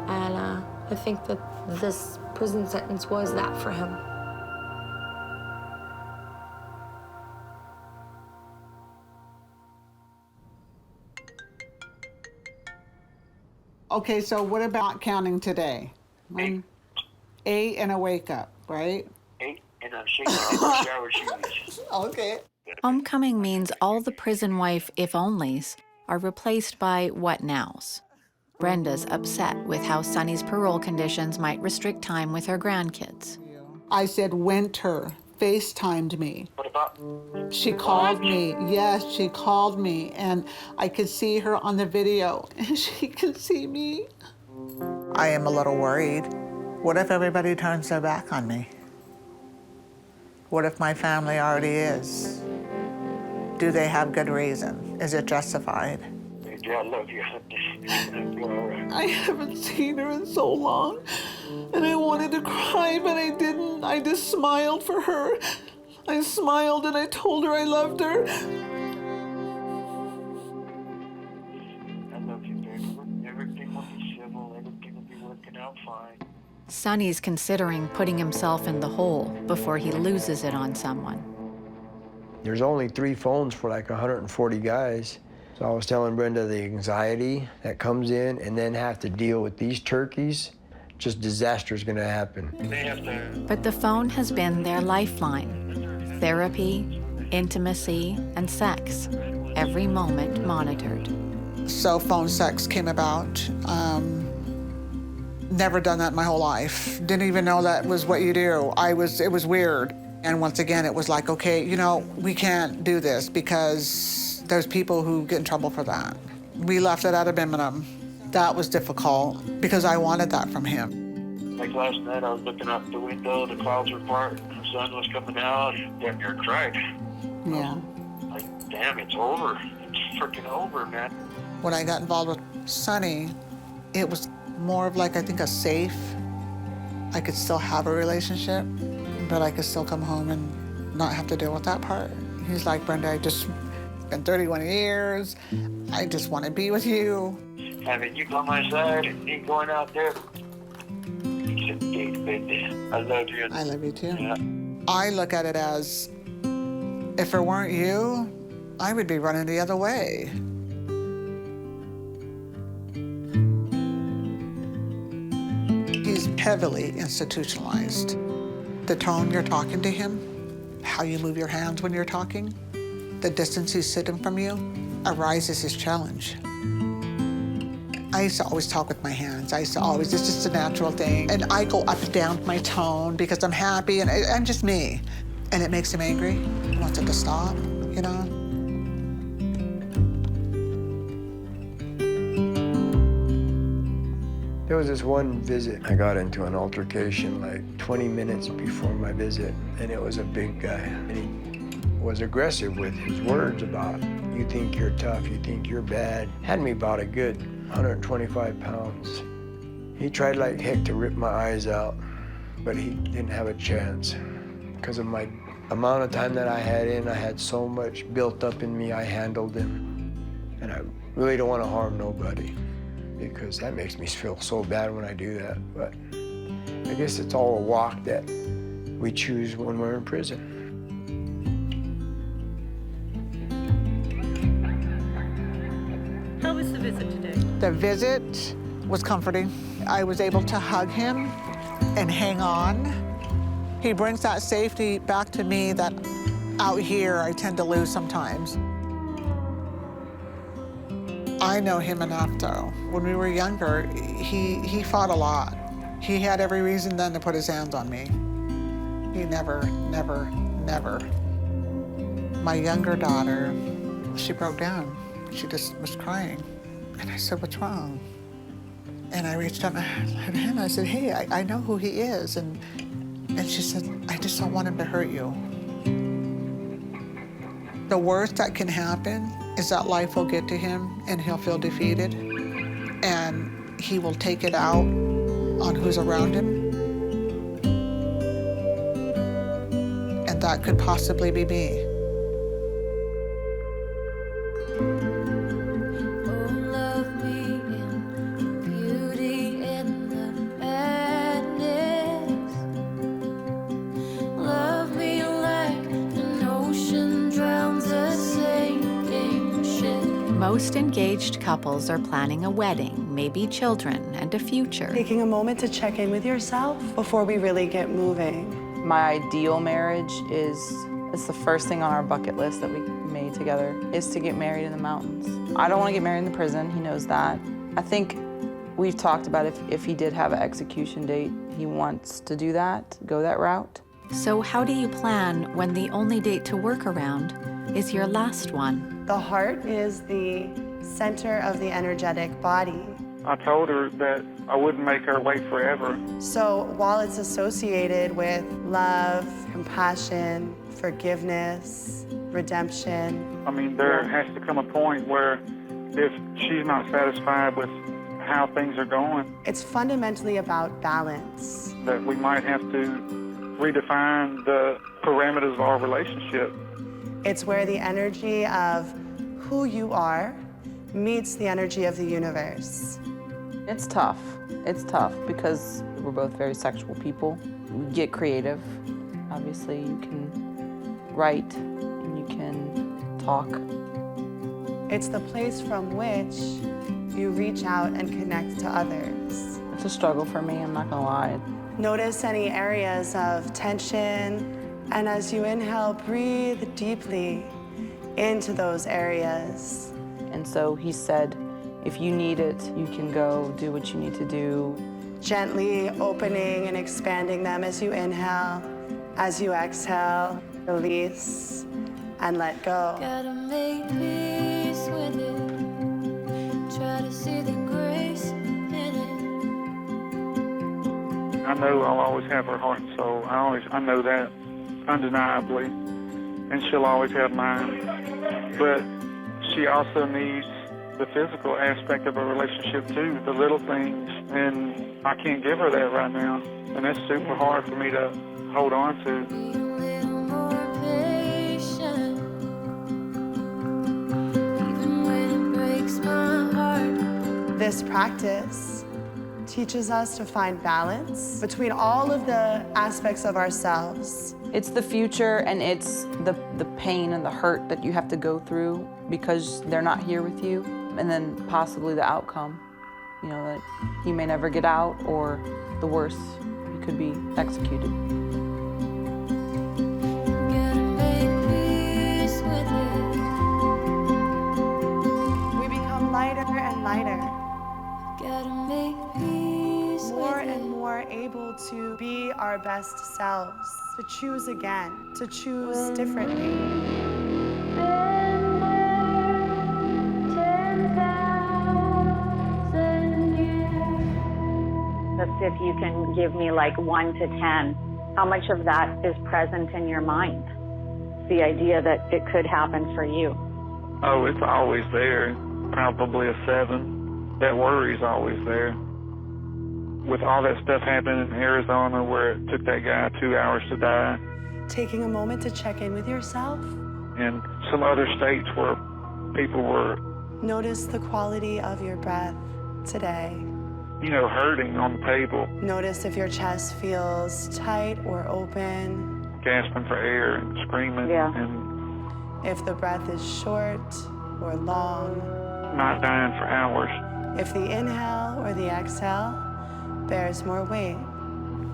And I think that this prison sentence was that for him. Okay, so what about counting today? 8 and a wake up, right? 8 and I'm shaking my shower shoes. Okay. Homecoming means all the prison wife if-onlys are replaced by what-nows. Brenda's upset with how Sonny's parole conditions might restrict time with her grandkids. I said winter, FaceTimed me. What about? She called me. Yes, she called me, and I could see her on the video, and she could see me. I am a little worried. What if everybody turns their back on me? What if my family already is? Do they have good reason? Is it justified? Yeah, I love you. I haven't seen her in so long, and I wanted to cry, but I didn't. I just smiled for her. I smiled and I told her I loved her. I love you, baby. Everything will be civil. Everything will be working out fine. Sonny's considering putting himself in the hole before he loses it on someone. There's only 3 phones for like 140 guys. So I was telling Brenda the anxiety that comes in, and then have to deal with these turkeys, just disaster's gonna happen. But the phone has been their lifeline. Therapy, intimacy, and sex, every moment monitored. So phone sex came about. Never done that in my whole life. Didn't even know that was what you do. It was weird. And once again, it was like, okay, you know, we can't do this because there's people who get in trouble for that. We left it at a minimum. That was difficult because I wanted that from him. Like last night, I was looking out the window, the clouds were parting, the sun was coming out, and damn near cried. Yeah. Like, damn, it's over. It's freaking over, man. When I got involved with Sonny, it was more of like, I think, a safe. I could still have a relationship, but I could still come home and not have to deal with that part. He's like, Brenda, it's been 31 years. I just want to be with you. Having you by my side and me going out there. It's a date, baby. I love you. I love you too. Yeah. I look at it as, if it weren't you, I would be running the other way. He's heavily institutionalized. The tone you're talking to him, how you move your hands when you're talking, the distance he's sitting from you, arises his challenge. I used to always talk with my hands. It's just a natural thing. And I go up and down with my tone because I'm happy and I'm just me. And it makes him angry. He wants it to stop, you know? There was this one visit, I got into an altercation like 20 minutes before my visit, and it was a big guy. And he was aggressive with his words about, you think you're tough, you think you're bad. Had me about a good 125 pounds. He tried like heck to rip my eyes out, but he didn't have a chance. Because of my amount of time that I had in, I had so much built up in me, I handled him. And I really don't want to harm nobody, because that makes me feel so bad when I do that. But I guess it's all a walk that we choose when we're in prison. How was the visit today? The visit was comforting. I was able to hug him and hang on. He brings that safety back to me that out here I tend to lose sometimes. I know him enough, though. When we were younger, he fought a lot. He had every reason then to put his hands on me. He never. My younger daughter, she broke down. She just was crying. And I said, what's wrong? And I reached out to him and I said, hey, I know who he is. And she said, I just don't want him to hurt you. The worst that can happen is that life will get to him and he'll feel defeated. And he will take it out on who's around him. And that could possibly be me. Most engaged couples are planning a wedding, maybe children, and a future. Taking a moment to check in with yourself before we really get moving. My ideal marriage it's the first thing on our bucket list that we made together, is to get married in the mountains. I don't want to get married in the prison, he knows that. I think we've talked about if he did have an execution date, he wants to do that, go that route. So how do you plan when the only date to work around is your last one? The heart is the center of the energetic body. I told her that I wouldn't make her wait forever. So while it's associated with love, compassion, forgiveness, redemption. I mean, there has to come a point where if she's not satisfied with how things are going, it's fundamentally about balance. That we might have to redefine the parameters of our relationship. It's where the energy of who you are meets the energy of the universe. It's tough. It's tough because we're both very sexual people. We get creative. Obviously, you can write and you can talk. It's the place from which you reach out and connect to others. It's a struggle for me, I'm not gonna lie. Notice any areas of tension, and as you inhale, breathe deeply into those areas. And so he said, if you need it, you can go do what you need to do. Gently opening and expanding them as you inhale. As you exhale, release and let go. Gotta make peace with it. Try to see the grace in it. I know I'll always have her heart and soul. I know that undeniably, and she'll always have mine. But she also needs the physical aspect of a relationship too, the little things, and I can't give her that right now, and that's super hard for me to hold on to. Be a little more patient, even when it breaks my heart. This practice teaches us to find balance between all of the aspects of ourselves. It's the future and it's the pain and the hurt that you have to go through because they're not here with you, and then possibly the outcome. You know, that he may never get out, or the worst, he could be executed. Gotta make peace with it. We become lighter and lighter. Gotta make peace More with and more able to be our best selves, to choose again, to choose differently. If you can give me like 1 to 10, how much of that is present in your mind? The idea that it could happen for you. Oh, it's always there. Probably a 7. That worry's always there. With all that stuff happening in Arizona where it took that guy 2 hours to die. Taking a moment to check in with yourself. And some other states where people were, Notice the quality of your breath today. you know, hurting on the table, Notice if your chest feels tight or open. gasping for air and screaming, and If the breath is short or long. not dying for hours. If the inhale or the exhale bears more weight.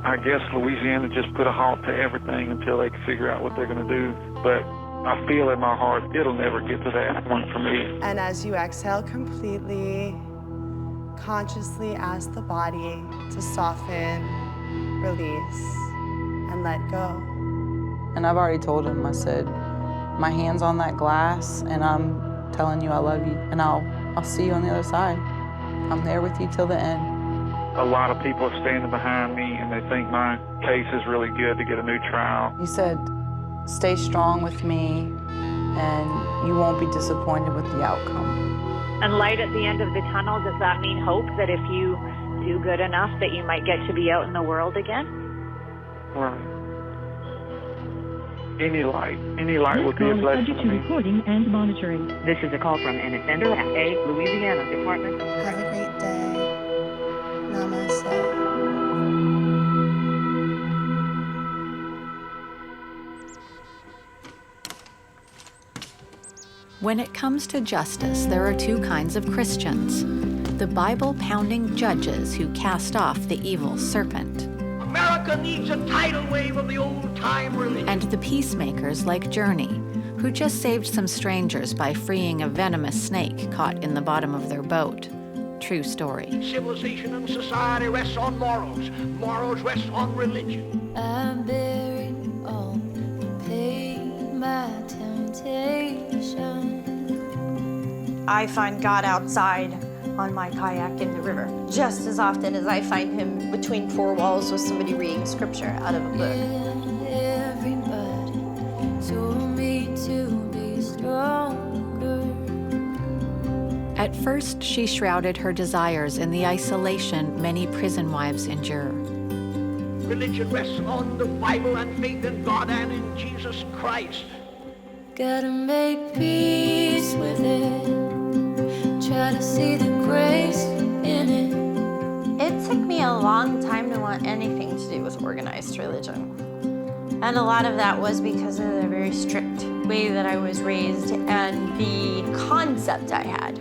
I guess Louisiana just put a halt to everything until they can figure out what they're going to do. But I feel in my heart it'll never get to that point for me. And as you exhale completely, consciously ask the body to soften, release, and let go. And I've already told him, I said, my hand's on that glass, and I'm telling you I love you, and I'll see you on the other side. I'm there with you till the end. A lot of people are standing behind me, and they think my case is really good to get a new trial. He said, stay strong with me, and you won't be disappointed with the outcome. And light at the end of the tunnel, does that mean hope that if you do good enough that you might get to be out in the world again? Right. Any light would be a blessing to me. Recording and monitoring. This is a call from an offender at a Louisiana department. Have a great day. Namaste. When it comes to justice, there are two kinds of Christians: the Bible-pounding judges who cast off the evil serpent, America needs a tidal wave of the old-time religion. and the peacemakers like Journey, who just saved some strangers by freeing a venomous snake caught in the bottom of their boat. True story. Civilization and society rests on morals. Morals rest on religion. I'm buried all the pain, my temptation. I find God outside on my kayak in the river, just as often as I find him between four walls with somebody reading scripture out of a book. Everybody told me to be stronger. At first, she shrouded her desires in the isolation many prison wives endure. Religion rests on the Bible and faith in God and in Jesus Christ. Gotta make peace with it. Try to see the grace in it. It took me a long time to want anything to do with organized religion. And a lot of that was because of the very strict way that I was raised and the concept I had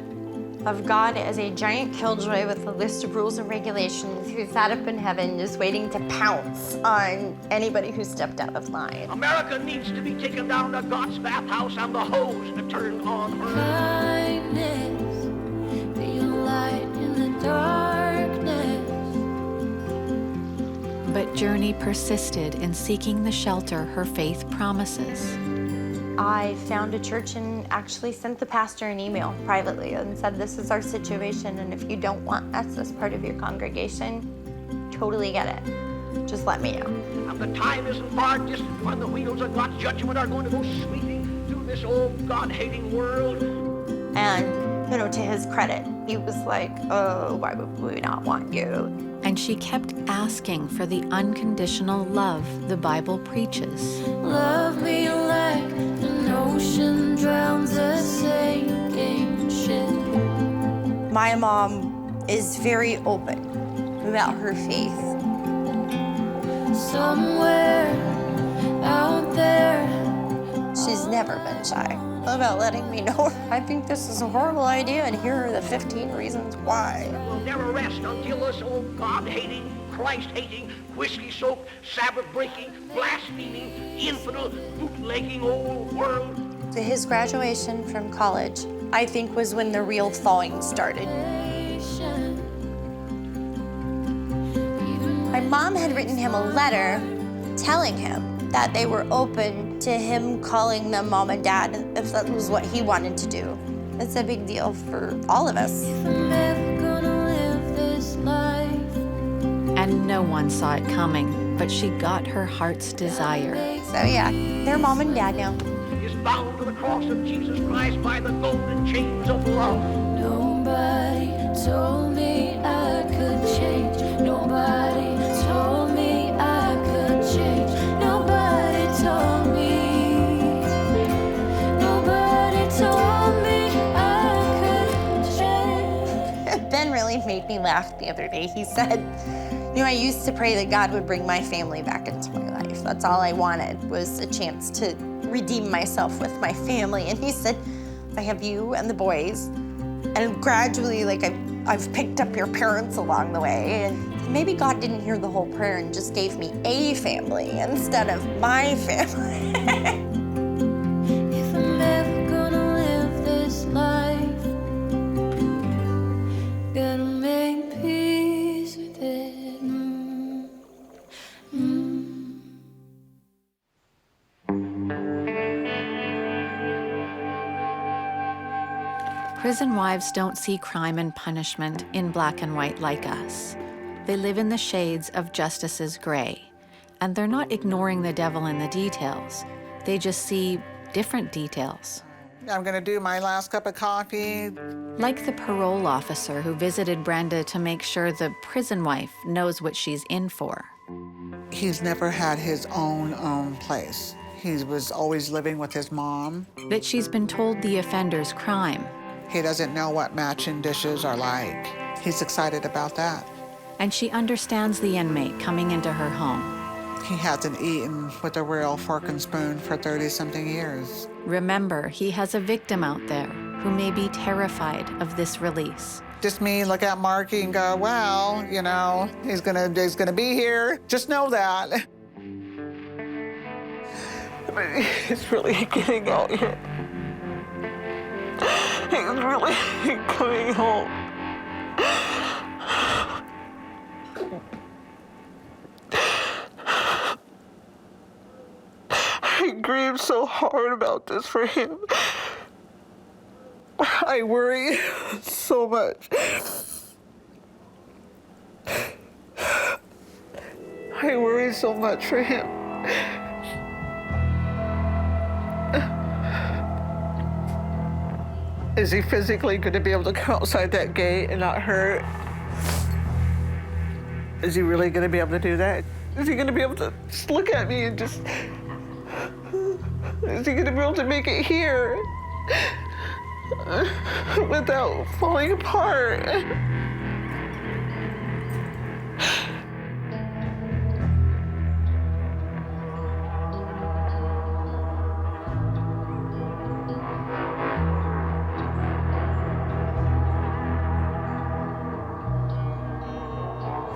of God as a giant killjoy with a list of rules and regulations who sat up in heaven just waiting to pounce on anybody who stepped out of line. America needs to be taken down to God's bathhouse and the hose to turn on her. Kindness, be a light in the darkness. But Journey persisted in seeking the shelter her faith promises. I found a church and actually sent the pastor an email privately and said, this is our situation, and if you don't want us as part of your congregation, totally get it. Just let me know. And the time isn't far distant when the wheels of God's judgment are going to go sweeping through this old God-hating world. And, to his credit, he was like, oh, why would we not want you? And she kept asking for the unconditional love the Bible preaches. Love me like an ocean drowns a sinking ship. My mom is very open about her faith. Somewhere out there, she's never been shy about letting me know, I think this is a horrible idea, and here are the 15 reasons why. We'll never rest until this old God-hating, Christ-hating, whiskey-soaked, Sabbath-breaking, blaspheming, infidel, bootlegging old world. To his graduation from college, I think, was when the real thawing started. My mom had written him a letter telling him that they were open to him calling them mom and dad if that was what he wanted to do. It's a big deal for all of us. And no one saw it coming, but she got her heart's desire. So yeah, they're mom and dad now. Is bound to the cross of Jesus Christ by the golden chains of love. Nobody told me I could change. Nobody told me I could change. Nobody told me. Nobody told me I could change. Ben really made me laugh the other day. He said, I used to pray that God would bring my family back into my life. That's all I wanted, was a chance to redeem myself with my family. And he said, I have you and the boys, and gradually, I've picked up your parents along the way. And maybe God didn't hear the whole prayer and just gave me a family instead of my family. Prison wives don't see crime and punishment in black and white like us. They live in the shades of justice's gray. And they're not ignoring the devil in the details. They just see different details. I'm gonna do my last cup of coffee. Like the parole officer who visited Brenda to make sure the prison wife knows what she's in for. He's never had his own place. He was always living with his mom. That she's been told the offender's crime. He doesn't know what matching dishes are like. He's excited about that. And she understands the inmate coming into her home. He hasn't eaten with a real fork and spoon for 30-something years. Remember, he has a victim out there who may be terrified of this release. Just me look at Marky and go, well, you know, he's gonna be here. Just know that. But he's really getting out here. He's really coming home. I grieve so hard about this for him. I worry so much. I worry so much for him. Is he physically going to be able to come outside that gate and not hurt? Is he really going to be able to do that? Is he going to be able to just look at me and just... Is he going to be able to make it here without falling apart?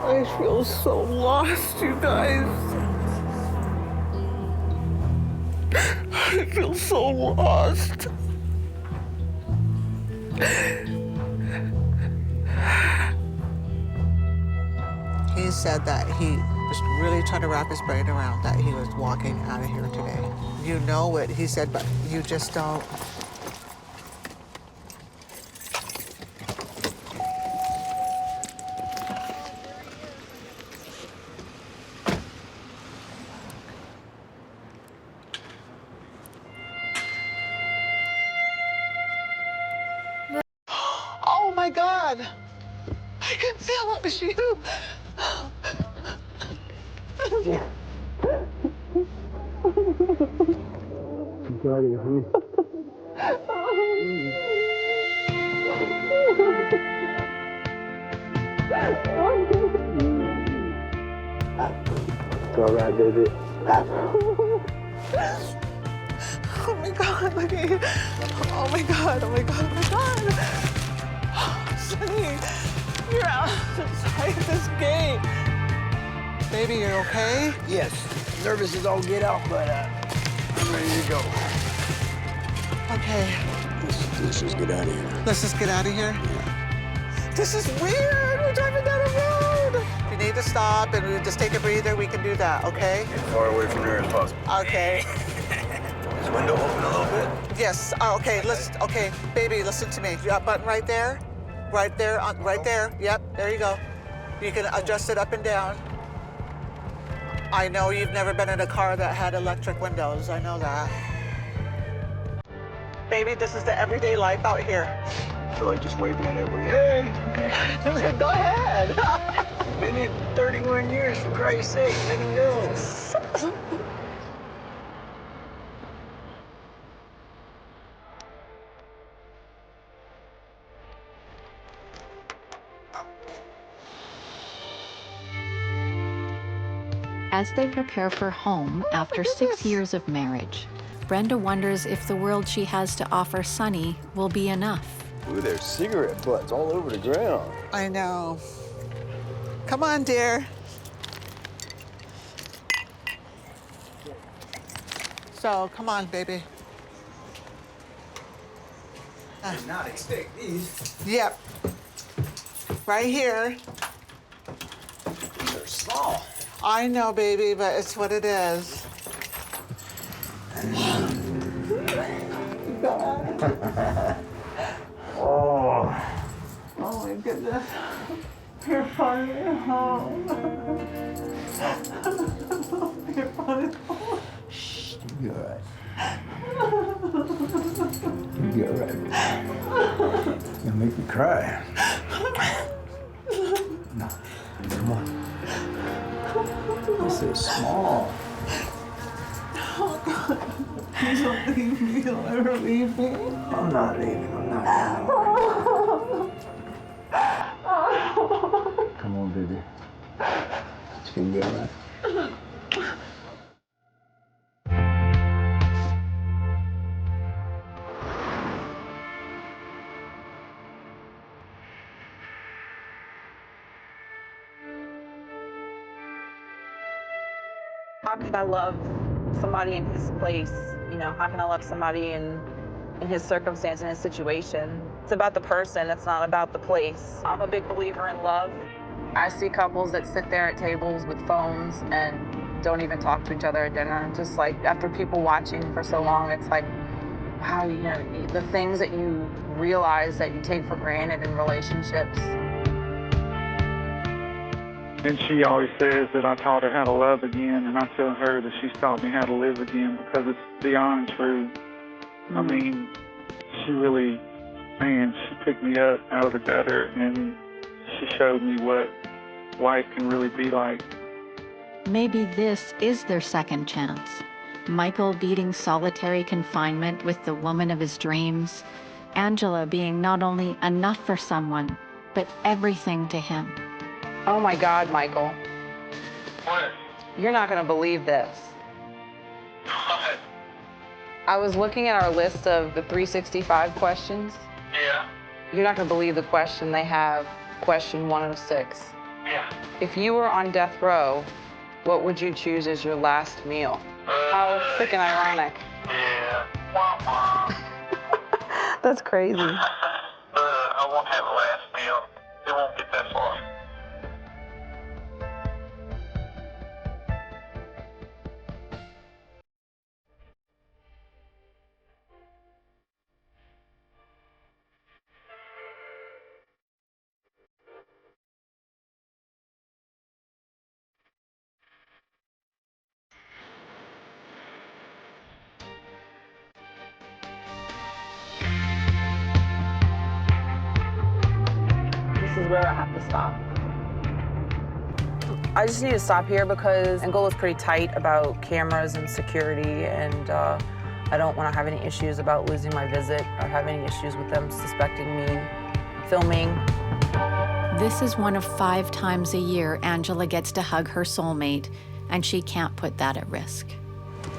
I feel so lost, you guys. I feel so lost. He said that he was really trying to wrap his brain around that he was walking out of here today. You know it, he said, but you just don't. Oh my God! I can feel it was you. Sorry, honey. It's all right, baby. Oh my God, look at you. Oh my God, oh my God, oh my God. Sonny, you're outside this gate. Baby, you're okay? Yes. Nervous as all get out, but I'm ready to go. Okay. Let's just get out of here. Let's just get out of here? Yeah. This is weird. We're driving down a road. If you need to stop and we just take a breather, we can do that, okay? As far away from here as possible. Okay. Is the window open a little bit? Yes. Oh, okay. Okay, baby, listen to me. You got a button right there? Right there, right there. Yep, there you go. You can adjust it up and down. I know you've never been in a car that had electric windows. I know that. Baby, this is the everyday life out here. I feel like just waving at everyone. Hey! Go ahead. Been in 31 years, for Christ's sake. Let him go. As they prepare for home after 6 years of marriage, Brenda wonders if the world she has to offer Sonny will be enough. Ooh, there's cigarette butts all over the ground. I know. Come on, dear. So, come on, baby. I did not expect these. Yep. Right here. These are small. I know, baby, but it's what it is. Oh. Oh my goodness. You're finally home. You're finally home. Shh, you're all right. You're all right. You'll make me cry. No, come on. This is small. Oh God. Please don't leave me. Don't ever leave me. I'm not leaving. I'm not leaving. Come on, baby. It's gonna be all right. How can I love somebody in his place? You know, how can I love somebody in his circumstance, in his situation? It's about the person, it's not about the place. I'm a big believer in love. I see couples that sit there at tables with phones and don't even talk to each other at dinner. Just like after people watching for so long, it's like, wow, you know, the things that you realize that you take for granted in relationships. And she always says that I taught her how to love again, and I tell her that she's taught me how to live again because it's beyond true. I mean, she really, man, she picked me up out of the gutter and she showed me what life can really be like. Maybe this is their second chance. Michael beating solitary confinement with the woman of his dreams. Angela being not only enough for someone, but everything to him. Oh my God, Michael. What? You're not gonna believe this. What? I was looking at our list of the 365 questions. Yeah. You're not gonna believe the question they have, question 106. Yeah. If you were on death row, what would you choose as your last meal? How freaking ironic. Yeah. Wah, wah. That's crazy. I won't have a last meal. It won't get that far. This is where I have to stop. I just need to stop here because Angola's pretty tight about cameras and security, and I don't want to have any issues about losing my visit or have any issues with them suspecting me filming. This is one of 5 times a year Angela gets to hug her soulmate, and she can't put that at risk.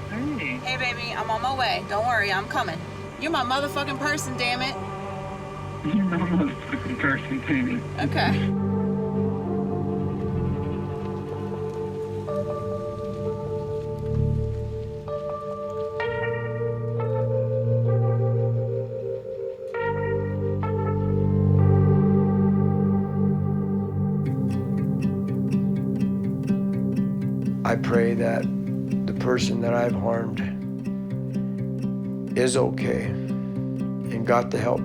Hey. Hey, baby, I'm on my way. Don't worry, I'm coming. You're my motherfucking person, damn it. You're my motherfucking person, baby. Okay. I pray that the person that I've harmed is okay and got the help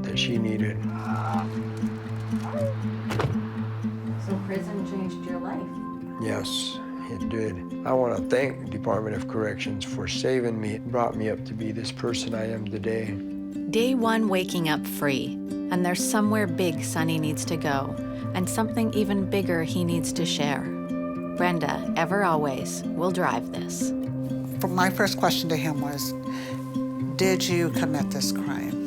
that she needed. So prison changed your life? Yes, it did. I want to thank the Department of Corrections for saving me, brought me up to be this person I am today. Day 1 waking up free, and there's somewhere big Sonny needs to go, and something even bigger he needs to share. Brenda, ever always, will drive this. My first question to him was, did you commit this crime?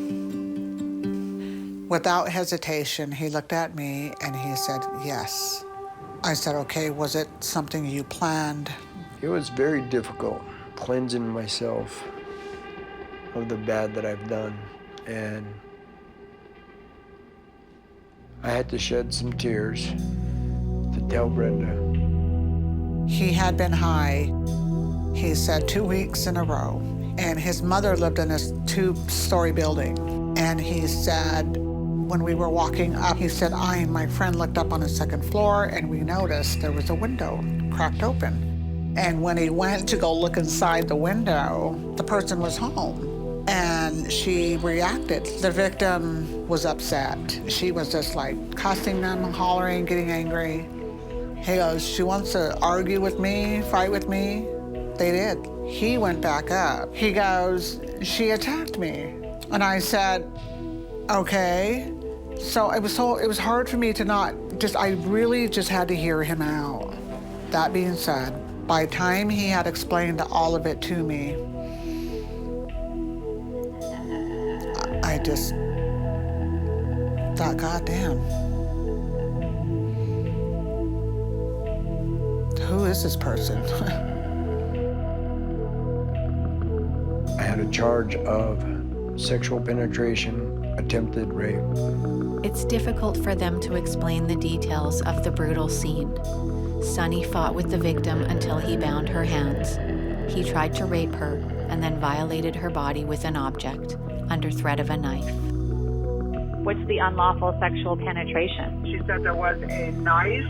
Without hesitation, he looked at me and he said, yes. I said, okay, was it something you planned? It was very difficult cleansing myself of the bad that I've done, and I had to shed some tears to tell Brenda. He had been high, he said, 2 weeks in a row, and his mother lived in this 2-story building. And he said, when we were walking up, he said, I and my friend looked up on the 2nd floor and we noticed there was a window cracked open. And when he went to go look inside the window, the person was home. And she reacted. The victim was upset. She was just like cussing them, hollering, getting angry. He goes, she wants to argue with me, fight with me. They did. He went back up. He goes, she attacked me. And I said, okay. So it was hard for me to not, I really just had to hear him out. That being said, by the time he had explained all of it to me, I just thought, God damn. Who is this person? I had a charge of sexual penetration, attempted rape. It's difficult for them to explain the details of the brutal scene. Sonny fought with the victim until he bound her hands. He tried to rape her and then violated her body with an object under threat of a knife. What's the unlawful sexual penetration? She said there was a knife,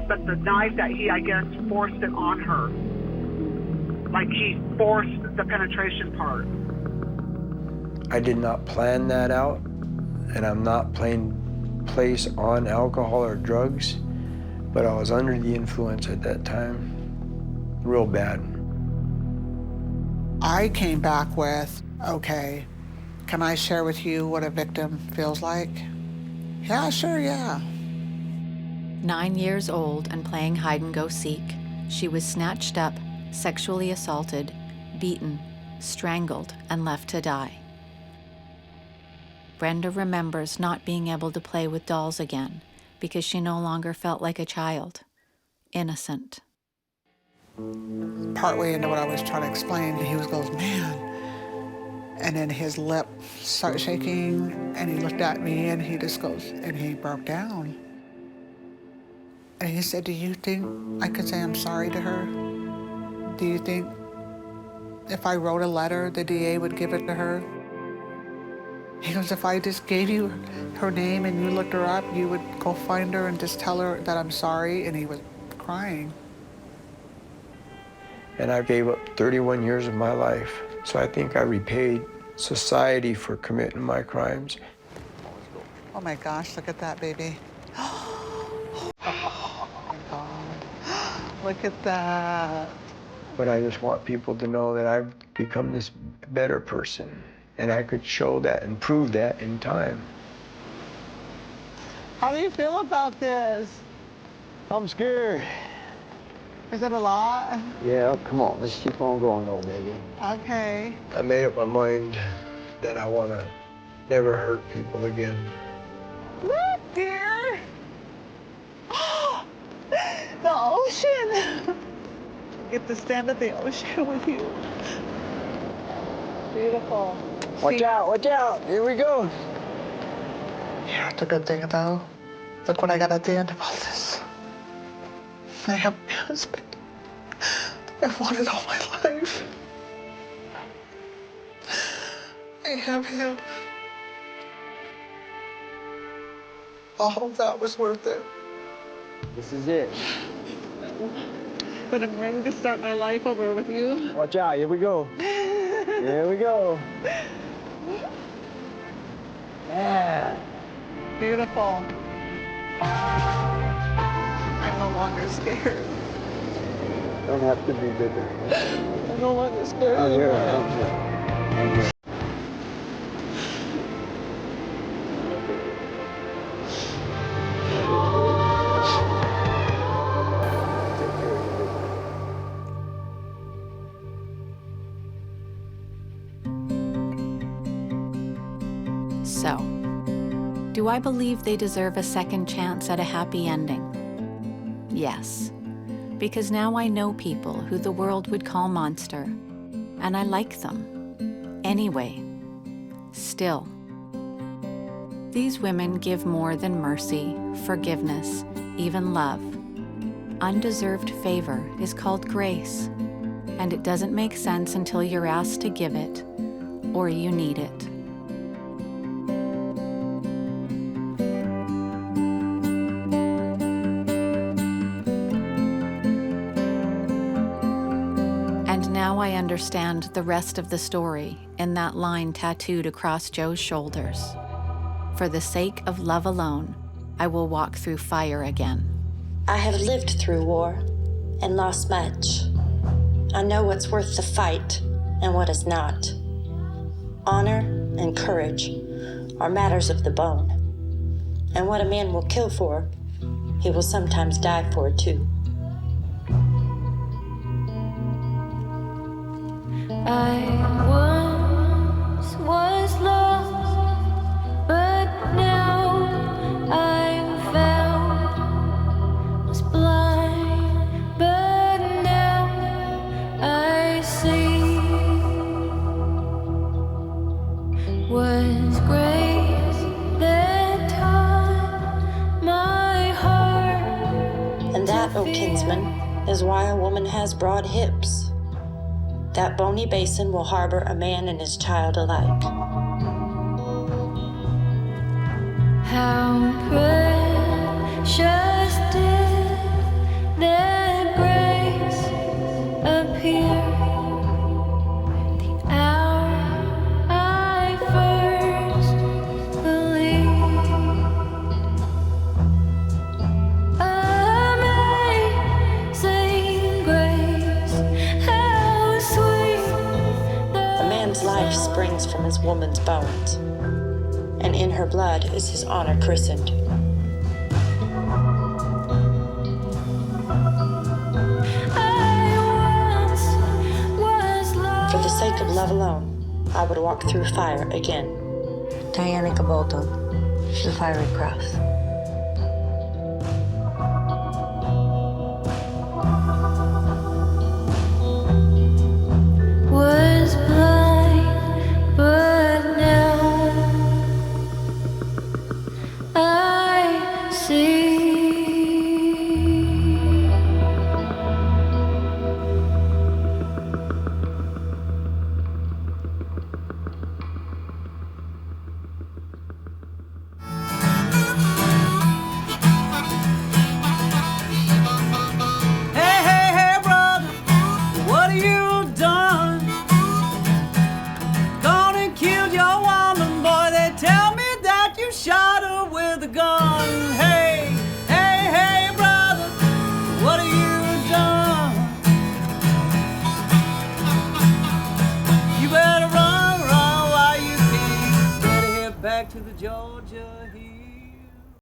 but the knife that he, I guess, forced it on her. Like he forced the penetration part. I did not plan that out, and I'm not playing place on alcohol or drugs, but I was under the influence at that time, real bad. I came back with, okay, can I share with you what a victim feels like? Yeah, sure, yeah. 9 years old and playing hide-and-go-seek, she was snatched up, sexually assaulted, beaten, strangled, and left to die. Brenda remembers not being able to play with dolls again because she no longer felt like a child, innocent. Partway into what I was trying to explain, he goes, man. And then his lip started shaking, and he looked at me, and he just goes, and he broke down. And he said, do you think I could say I'm sorry to her? Do you think if I wrote a letter, the DA would give it to her? He goes, if I just gave you her name and you looked her up, you would go find her and just tell her that I'm sorry? And he was crying. And I gave up 31 years of my life. So I think I repaid society for committing my crimes. Oh my gosh, look at that baby. Oh my God. Look at that. But I just want people to know that I've become this better person, and I could show that and prove that in time. How do you feel about this? I'm scared. Is that a lot? Yeah, come on, let's keep on going though, baby. Okay. I made up my mind that I want to never hurt people again. Look, dear. The ocean. Get to stand at the ocean with you. Beautiful. Watch out, watch out. Here we go. Yeah, it's a good thing though. Look what I got at the end of all this. I have my husband. I've wanted all my life. I have him. All of that was worth it. This is it. But I'm ready to start my life over with you. Watch out, here we go. Here we go. Yeah. Beautiful. I'm no longer scared. Don't have to be bitter. I'm no longer scared. I'm here, I'm here. I'm here. So, do I believe they deserve a second chance at a happy ending? Yes, because now I know people who the world would call monster, and I like them. Anyway, still. These women give more than mercy, forgiveness, even love. Undeserved favor is called grace, and it doesn't make sense until you're asked to give it, or you need it. I understand the rest of the story in that line tattooed across Joe's shoulders. For the sake of love alone, I will walk through fire again. I have lived through war and lost much. I know what's worth the fight and what is not. Honor and courage are matters of the bone. And what a man will kill for, he will sometimes die for too. I once was lost, but now I'm found. Was blind, but now I see. Was grace that taught my heart. And that, O kinsman, is why a woman has broad hips. That bony basin will harbor a man and his child alike. How precious did that grace appear the hour I first believed. Amazing grace, how sweet. A man's life springs from his woman's bones, and in her blood is his honor christened. For the sake of love alone, I would walk through fire again. Diana Gabolto, The Fiery Cross. Was blind, but now I see. Hey, hey, hey, brother, what have you done? Gone and killed your woman, boy. They tell me that you shot her with a gun. Hey, hey, hey, brother, what have you done? You better run, run while you can. Better head back to the Georgia heat.